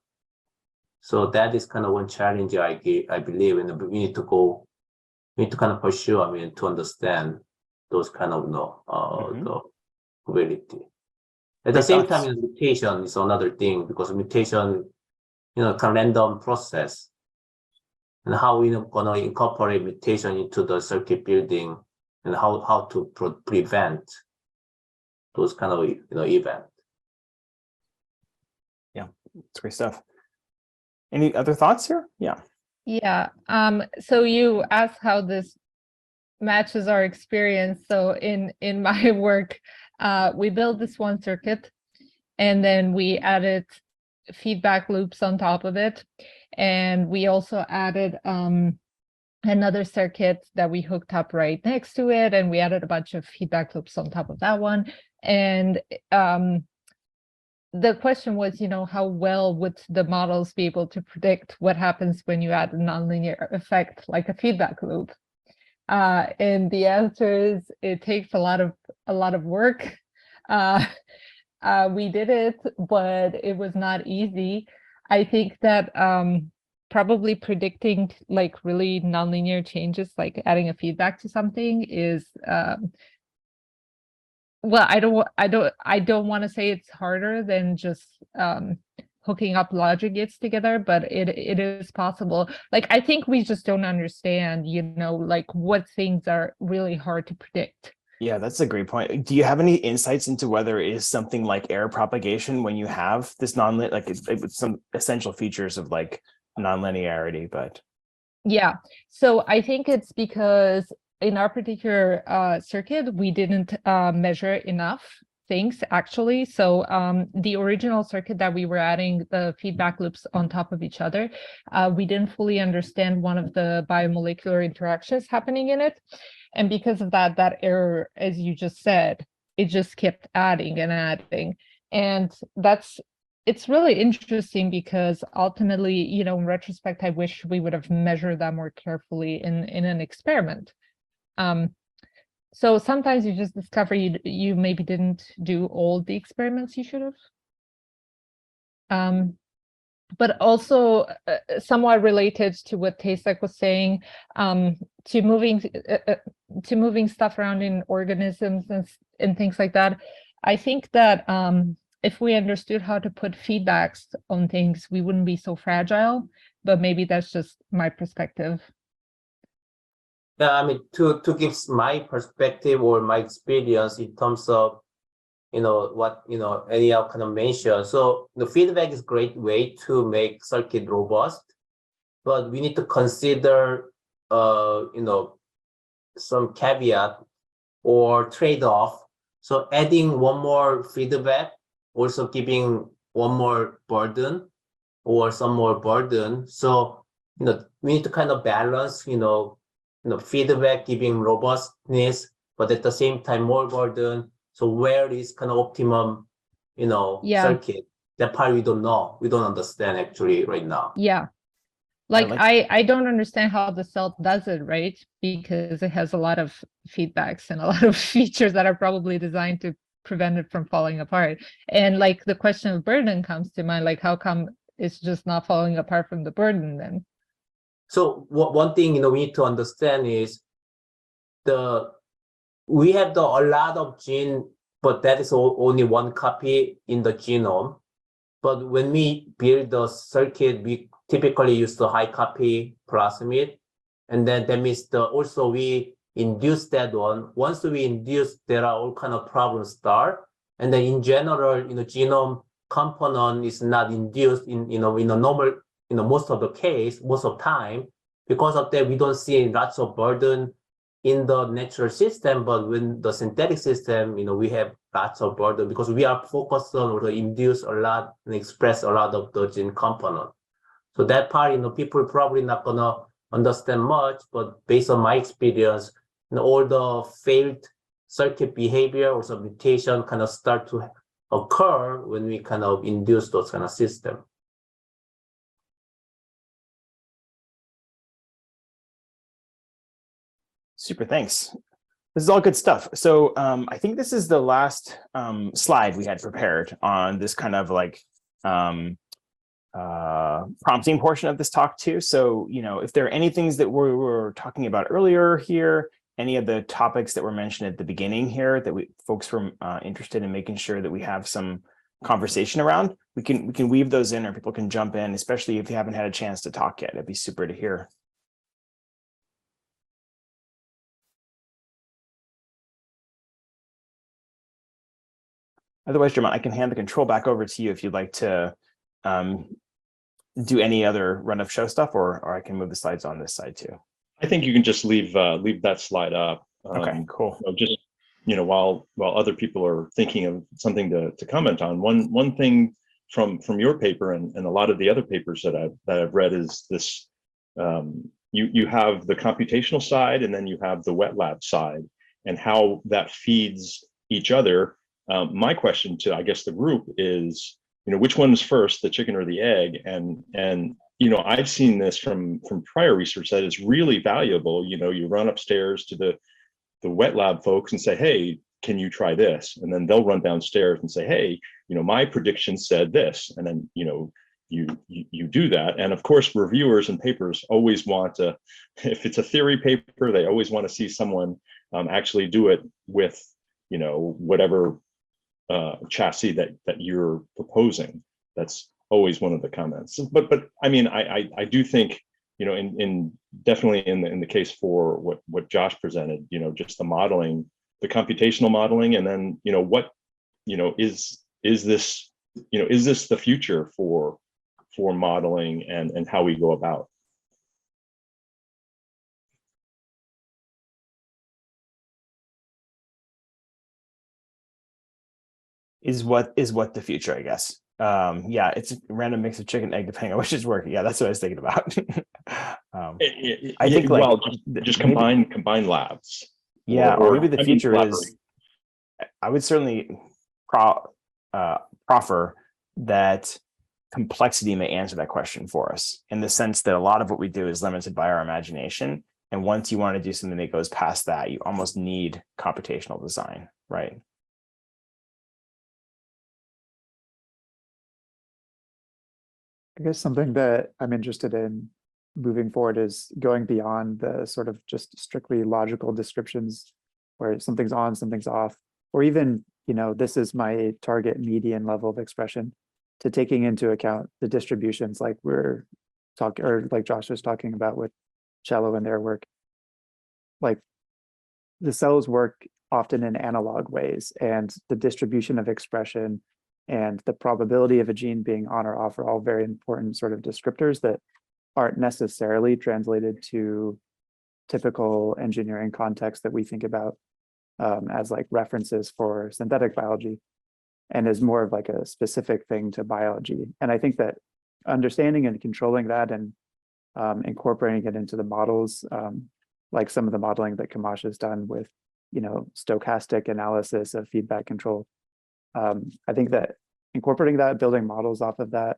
So that is kind of one challenge I believe, and we need to kind of pursue, to understand those kind of, the ability. At the same time, mutation is another thing because mutation, kind of random process, and how we're gonna incorporate mutation into the circuit building and how to prevent those kind of event. It's great stuff. Any other thoughts here? Yeah. Yeah. So you asked how this matches our experience. So in my work, we built this one circuit, and then we added feedback loops on top of it, and we also added another circuit that we hooked up right next to it, and we added a bunch of feedback loops on top of that one. And the question was, how well would the models be able to predict what happens when you add a nonlinear effect like a feedback loop? And the answer is it takes a lot of work. We did it, but it was not easy. I think that probably predicting like really nonlinear changes, like adding a feedback to something, is well, I don't want to say it's harder than just hooking up logic gates together, but it is possible. Like, I think we just don't understand, like what things are really hard to predict. Yeah, that's a great point. Do you have any insights into whether it is something like error propagation when you have this nonlinear, like it's some essential features of like nonlinearity, but yeah, so I think it's because in our particular circuit, we didn't measure enough things actually. So the original circuit that we were adding the feedback loops on top of each other, we didn't fully understand one of the biomolecular interactions happening in it. And because of that error, as you just said, it just kept adding and adding. And it's really interesting because ultimately, in retrospect, I wish we would have measured that more carefully in an experiment. So sometimes you just discover you maybe didn't do all the experiments you should have. But also somewhat related to what Tasek was saying, to moving stuff around in organisms and things like that. I think that if we understood how to put feedbacks on things, we wouldn't be so fragile. But maybe that's just my perspective. Yeah, I mean, to give my perspective or my experience in terms of what any kind of mention. So the feedback is a great way to make circuit robust, but we need to consider some caveat or trade-off. So adding one more feedback, also giving one more burden or some more burden. So we need to kind of balance feedback giving robustness, but at the same time more burden. So where is kind of optimum, circuit? That part we don't know. We don't understand actually right now. Yeah. Like I don't understand how the cell does it, right? Because it has a lot of feedbacks and a lot of features that are probably designed to prevent it from falling apart. And like the question of burden comes to mind, like how come it's just not falling apart from the burden then? So one thing we need to understand is we have a lot of gene, but that is only one copy in the genome. But when we build the circuit, we typically use the high copy plasmid, and then that means also we induce that one. Once we induce, there are all kind of problems start, and then in general, genome component is not induced in a normal, most of the case, most of time. Because of that, we don't see lots of burden in the natural system, but when the synthetic system, we have lots of burden because we are focused on or induce a lot and express a lot of the gene component. So that part, people probably not gonna understand much, but based on my experience, all the failed circuit behavior or some mutation kind of start to occur when we kind of induce those kind of system. super, thanks. This is all good stuff. So I think this is the last slide we had prepared on this kind of like prompting portion of this talk too. So, if there are any things that we were talking about earlier here, any of the topics that were mentioned at the beginning here that folks were interested in making sure that we have some conversation around, we can weave those in, or people can jump in, especially if you haven't had a chance to talk yet. It'd be super to hear. Otherwise, Jermon, I can hand the control back over to you if you'd like to do any other run of show stuff, or I can move the slides on this side too. I think you can just leave that slide up. Okay, cool. Just while other people are thinking of something to comment on. One thing from your paper and a lot of the other papers that I've read is this. You have the computational side, and then you have the wet lab side, and how that feeds each other. My question to, I guess, the group is, which one is first, the chicken or the egg? And I've seen this from prior research that is really valuable. You run upstairs to the wet lab folks and say, hey, can you try this? And then they'll run downstairs and say, hey, my prediction said this. And then, you do that. And of course, reviewers and papers always want to, if it's a theory paper, they always want to see someone actually do it with, whatever chassis that you're proposing. That's always one of the comments. But I mean, I do think, in definitely in the case for what Josh presented, just the modeling, the computational modeling, and then, what, is this, is this the future for modeling and how we go about? Is what the future, I guess. Yeah, it's a random mix of chicken egg depending on which is working. Yeah, that's what I was thinking about. I think just combine labs. Yeah, or maybe the future is, I would certainly proffer that complexity may answer that question for us, in the sense that a lot of what we do is limited by our imagination. And once you want to do something that goes past that, you almost need computational design, right? I guess something that I'm interested in moving forward is going beyond the sort of just strictly logical descriptions where something's on, something's off, or even, this is my target median level of expression, to taking into account the distributions like we're talking, or like Josh was talking about with Cello and their work. Like the cells work often in analog ways, and the distribution of expression and the probability of a gene being on or off are all very important sort of descriptors that aren't necessarily translated to typical engineering context that we think about as like references for synthetic biology, and is more of like a specific thing to biology. And I think that understanding and controlling that and incorporating it into the models, like some of the modeling that Kamash has done with, stochastic analysis of feedback control. I think that incorporating that, building models off of that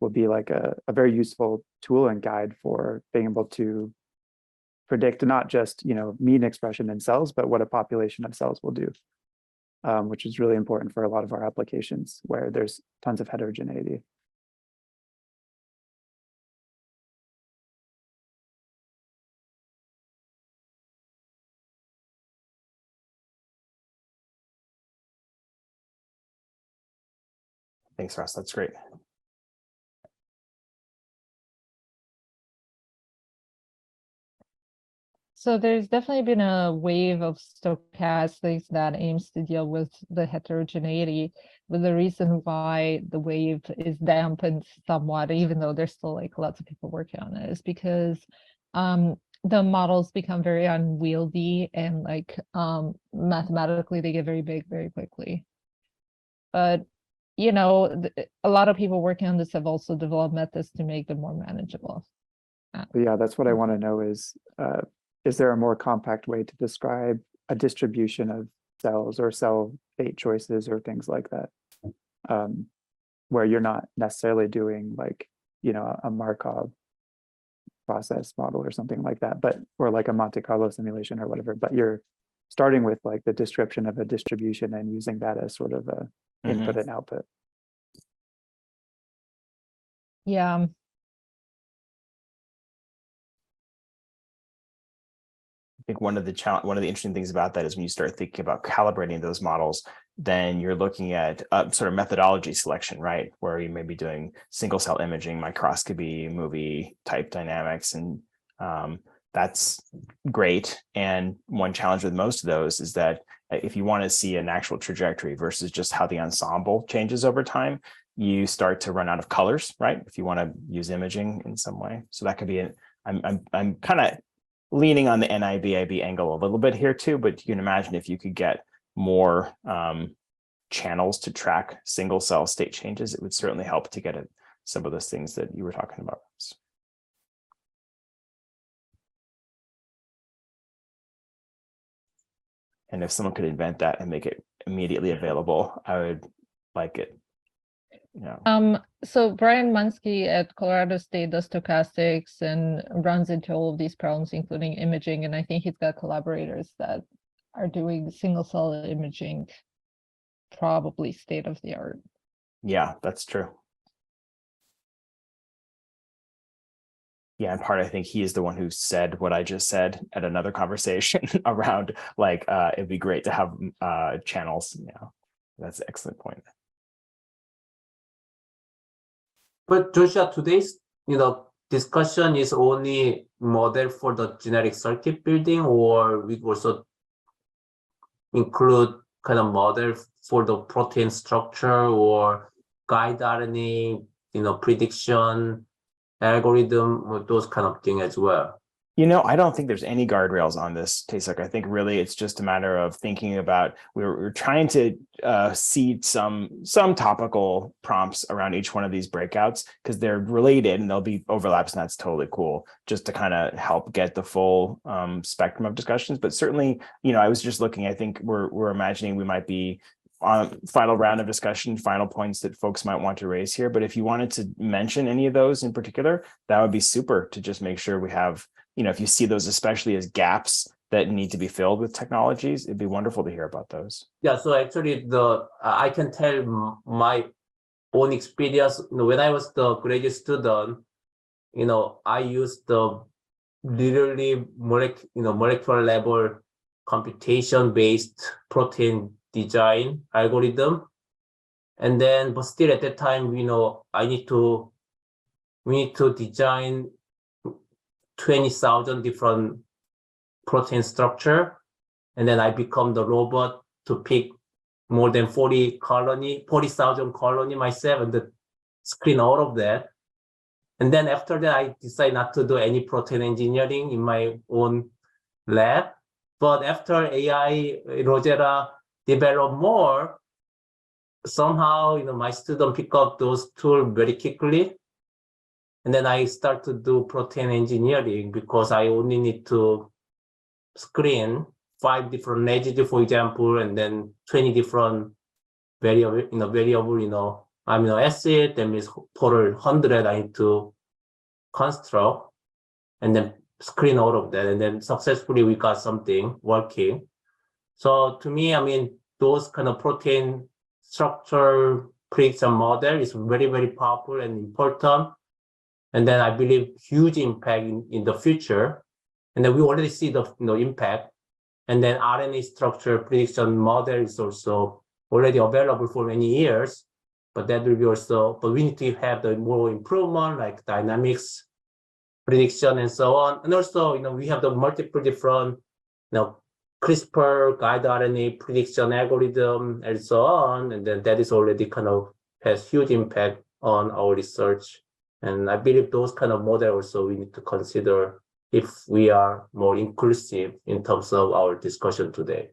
will be like a very useful tool and guide for being able to predict not just, mean expression in cells, but what a population of cells will do, which is really important for a lot of our applications where there's tons of heterogeneity. Thanks, Ross. That's great. So there's definitely been a wave of stochastics that aims to deal with the heterogeneity, but the reason why the wave is dampened somewhat, even though there's still like lots of people working on it, is because the models become very unwieldy and like mathematically they get very big very quickly. But a lot of people working on this have also developed methods to make them more manageable. Yeah, that's what I want to know is there a more compact way to describe a distribution of cells or cell fate choices or things like that, where you're not necessarily doing like, a Markov process model or something like that, or like a Monte Carlo simulation or whatever, but you're starting with like the description of a distribution and using that as sort of a input and output. Yeah. I think one of the interesting things about that is when you start thinking about calibrating those models, then you're looking at sort of methodology selection, right? Where you may be doing single cell imaging, microscopy, movie type dynamics, and that's great. And one challenge with most of those is that if you want to see an actual trajectory versus just how the ensemble changes over time, you start to run out of colors, right? If you want to use imaging in some way. So that could be I'm kind of leaning on the NIBIB angle a little bit here too, but you can imagine if you could get more channels to track single cell state changes, it would certainly help to get at some of those things that you were talking about. And if someone could invent that and make it immediately available, I would like it. Yeah. So Brian Munsky at Colorado State does stochastics and runs into all of these problems, including imaging. And I think he's got collaborators that are doing single cell imaging, probably state of the art. Yeah, that's true. Yeah, in part, I think he is the one who said what I just said at another conversation around like, it'd be great to have channels. Yeah, that's an excellent point. But Joshua, today's discussion is only model for the genetic circuit building, or we also include kind of model for the protein structure or guide RNA, prediction, algorithm, or those kind of thing as well. I don't think there's any guardrails on this, Taesuk. I think really it's just a matter of thinking about, we're trying to seed some topical prompts around each one of these breakouts because they're related and there'll be overlaps, and that's totally cool, just to kind of help get the full spectrum of discussions. But certainly, I was just looking, I think we're imagining we might be on final round of discussion, final points that folks might want to raise here. But if you wanted to mention any of those in particular, that would be super, to just make sure we have, if you see those, especially as gaps that need to be filled with technologies, it'd be wonderful to hear about those. Yeah, so actually I can tell my own experience. When I was the graduate student, I used the literally molecular level computation based protein design algorithm. And then, but still at that time, we need to design 20,000 different protein structure. And then I become the robot to pick more than 40,000 colony myself and then screen all of that. And then after that, I decide not to do any protein engineering in my own lab. But after AI, Rosetta developed more, somehow, my student pick up those tools very quickly. And then I start to do protein engineering because I only need to screen 5 different residues, for example, and then 20 different variable, amino acid. That means total 100 I need to construct and then screen all of that. And then successfully we got something working. So to me, those kind of protein structure prediction model is very, very powerful and important. And then I believe huge impact in the future. And then we already see the impact. And then RNA structure prediction model is also already available for many years. But that will be also, but we need to have the more improvement like dynamics prediction and so on. And also, we have the multiple different, CRISPR guide RNA prediction algorithm and so on. And then that is already kind of has huge impact on our research. And I believe those kind of models also we need to consider if we are more inclusive in terms of our discussion today.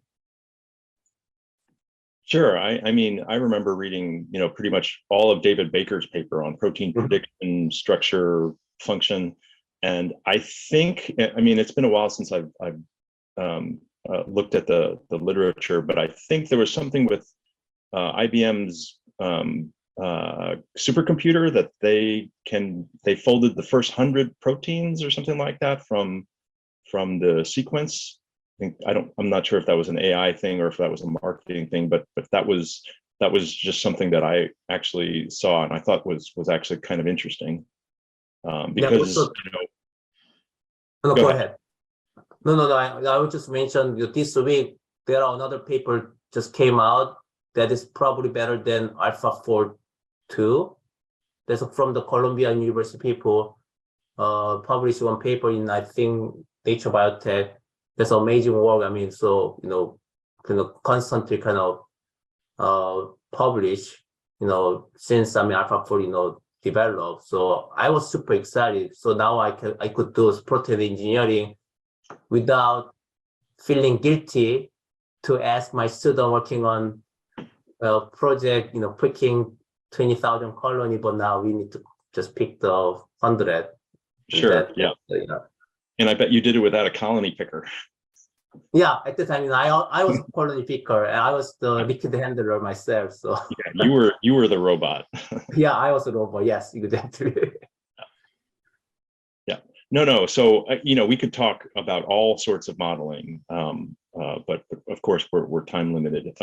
Sure. I remember reading, pretty much all of David Baker's paper on protein prediction, structure, function. And I think, it's been a while since I've looked at the literature, but I think there was something with IBM's supercomputer that they folded the first 100 proteins or something like that from the sequence. I'm not sure if that was an AI thing or if that was a marketing thing, but that was just something that I actually saw and I thought was actually kind of interesting. Because go ahead. No. I would just mention this week there are another paper just came out that is probably better than AlphaFold 2. That's from the Columbia University people published one paper in I think Nature Biotech. That's amazing work. constantly publish, since AlphaFold, developed. So I was super excited. So now I could do protein engineering without feeling guilty to ask my student working on a project, picking 20,000 colony, but now we need to just pick the 100. Sure. Yeah. And I bet you did it without a colony picker. Yeah, at the time, I was a colony picker and I was the liquid handler myself. So yeah, you were the robot. yeah, I was a robot. Yes, exactly. Yeah. No. So we could talk about all sorts of modeling, but of course we're time limited.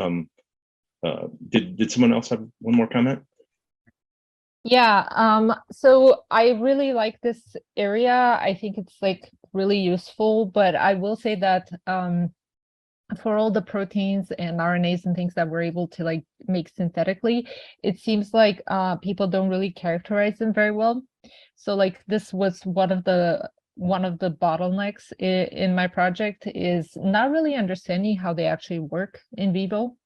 Did someone else have one more comment? Yeah, so I really like this area. I think it's like really useful, but I will say that for all the proteins and RNAs and things that we're able to like make synthetically, it seems like people don't really characterize them very well. So like this was one of the bottlenecks in my project is not really understanding how they actually work in vivo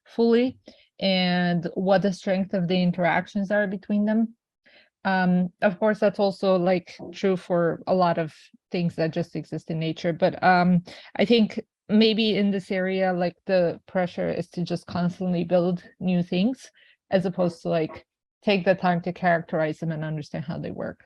fully and what the strength of the interactions are between them. Of course, that's also like true for a lot of things that just exist in nature. But I think maybe in this area, like the pressure is to just constantly build new things as opposed to like take the time to characterize them and understand how they work.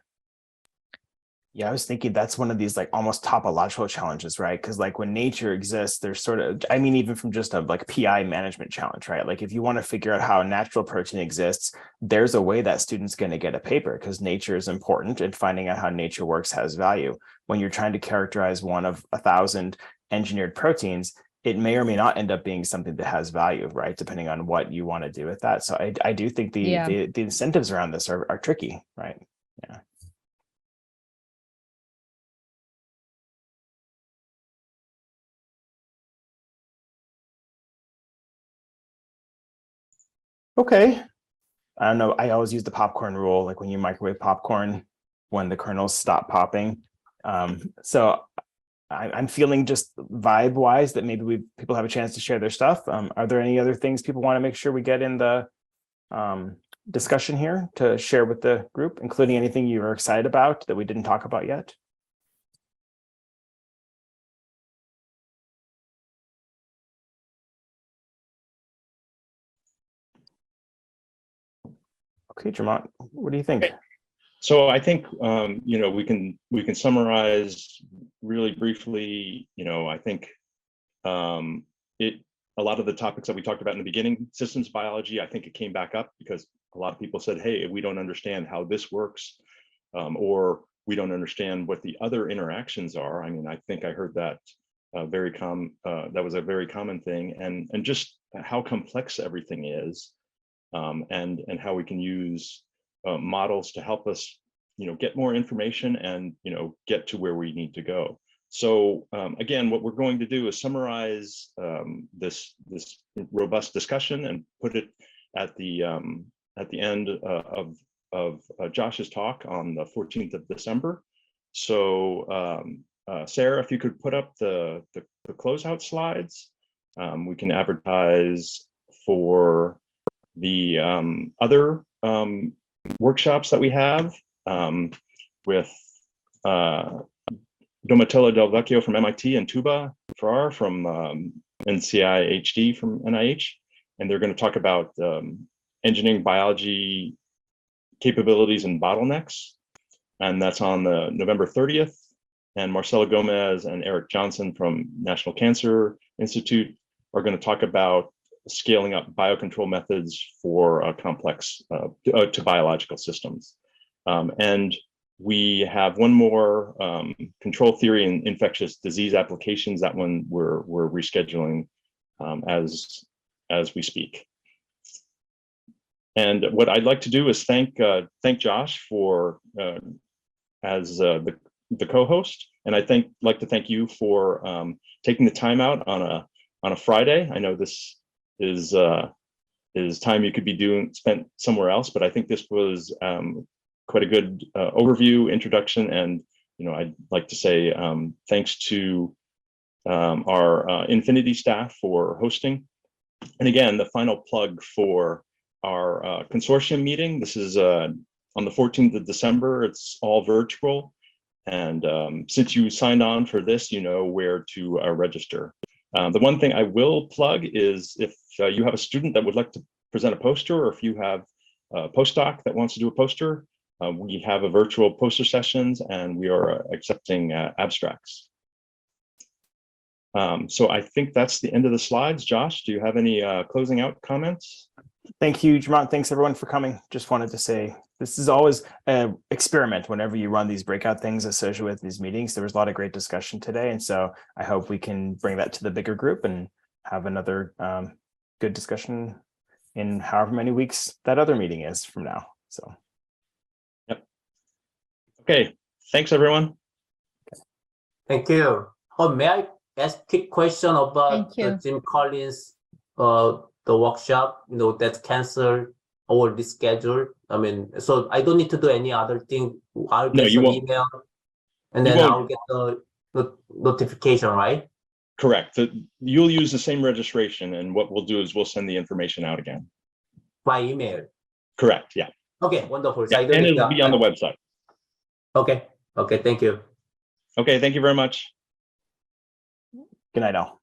Yeah, I was thinking that's one of these like almost topological challenges, right? Because like when nature exists, there's sort of, I mean, even from just a like PI management challenge, right? Like if you want to figure out how a natural protein exists, there's a way that student's going to get a paper because nature is important and finding out how nature works has value. When you're trying to characterize one of 1,000 engineered proteins, it may or may not end up being something that has value, right? Depending on what you want to do with that. So I do think the incentives around this are tricky, right? Yeah. Okay. I don't know. I always use the popcorn rule, like when you microwave popcorn, when the kernels stop popping. So I'm feeling just vibe wise that maybe people have a chance to share their stuff. Are there any other things people want to make sure we get in the discussion here to share with the group, including anything you are excited about that we didn't talk about yet? Okay, Jamont, what do you think? So I think we can summarize really briefly. I think a lot of the topics that we talked about in the beginning, systems biology, I think it came back up because a lot of people said, hey, we don't understand how this works, or we don't understand what the other interactions are. I mean, I think I heard that that was a very common thing, and just how complex everything is, and how we can use models to help us, get more information and, get to where we need to go. So again, what we're going to do is summarize this robust discussion and put it at the end of Josh's talk on the 14th of December. So Sarah, if you could put up the closeout slides, we can advertise for the other workshops that we have with Domitilla Del Vecchio from MIT and Tuba Farrar from NCI HD from NIH. And they're going to talk about engineering biology capabilities and bottlenecks. And that's on the November 30th. And Marcela Gomez and Eric Johnson from National Cancer Institute are going to talk about scaling up biocontrol methods for complex to biological systems. And we have one more control theory in infectious disease applications. That one we're rescheduling as we speak. And what I'd like to do is thank Josh for as the co-host, and like to thank you for taking the time out on a Friday. I know this is time you could be spent somewhere else, but I think this was quite a good overview, introduction, and I'd like to say thanks to our Infinity staff for hosting. And again, the final plug for our consortium meeting. This is on the 14th of December. It's all virtual. And since you signed on for this, you know where to register. The one thing I will plug is if you have a student that would like to present a poster, or if you have a postdoc that wants to do a poster, we have a virtual poster sessions and we are accepting abstracts. So I think that's the end of the slides. Josh, do you have any closing out comments? Thank you, Jamont. Thanks everyone for coming. Just wanted to say this is always an experiment whenever you run these breakout things associated with these meetings. There was a lot of great discussion today. And so I hope we can bring that to the bigger group and have another good discussion in however many weeks that other meeting is from now. So. Yep. Okay. Thanks, everyone. Thank you. Oh, may I ask a quick question about Thank you. the Jim Collins, the workshop, that's canceled or rescheduled? I mean, so I don't need to do any other thing. I'll No, get you some won't. email and You then won't. I'll get the notification, right? Correct. You'll use the same registration, and what we'll do is we'll send the information out again. By email. Correct. Yeah. Okay, wonderful. So Yeah. I don't And need it'll be on the website. Okay. Okay, thank you. Okay. Thank you very much. Good night, all.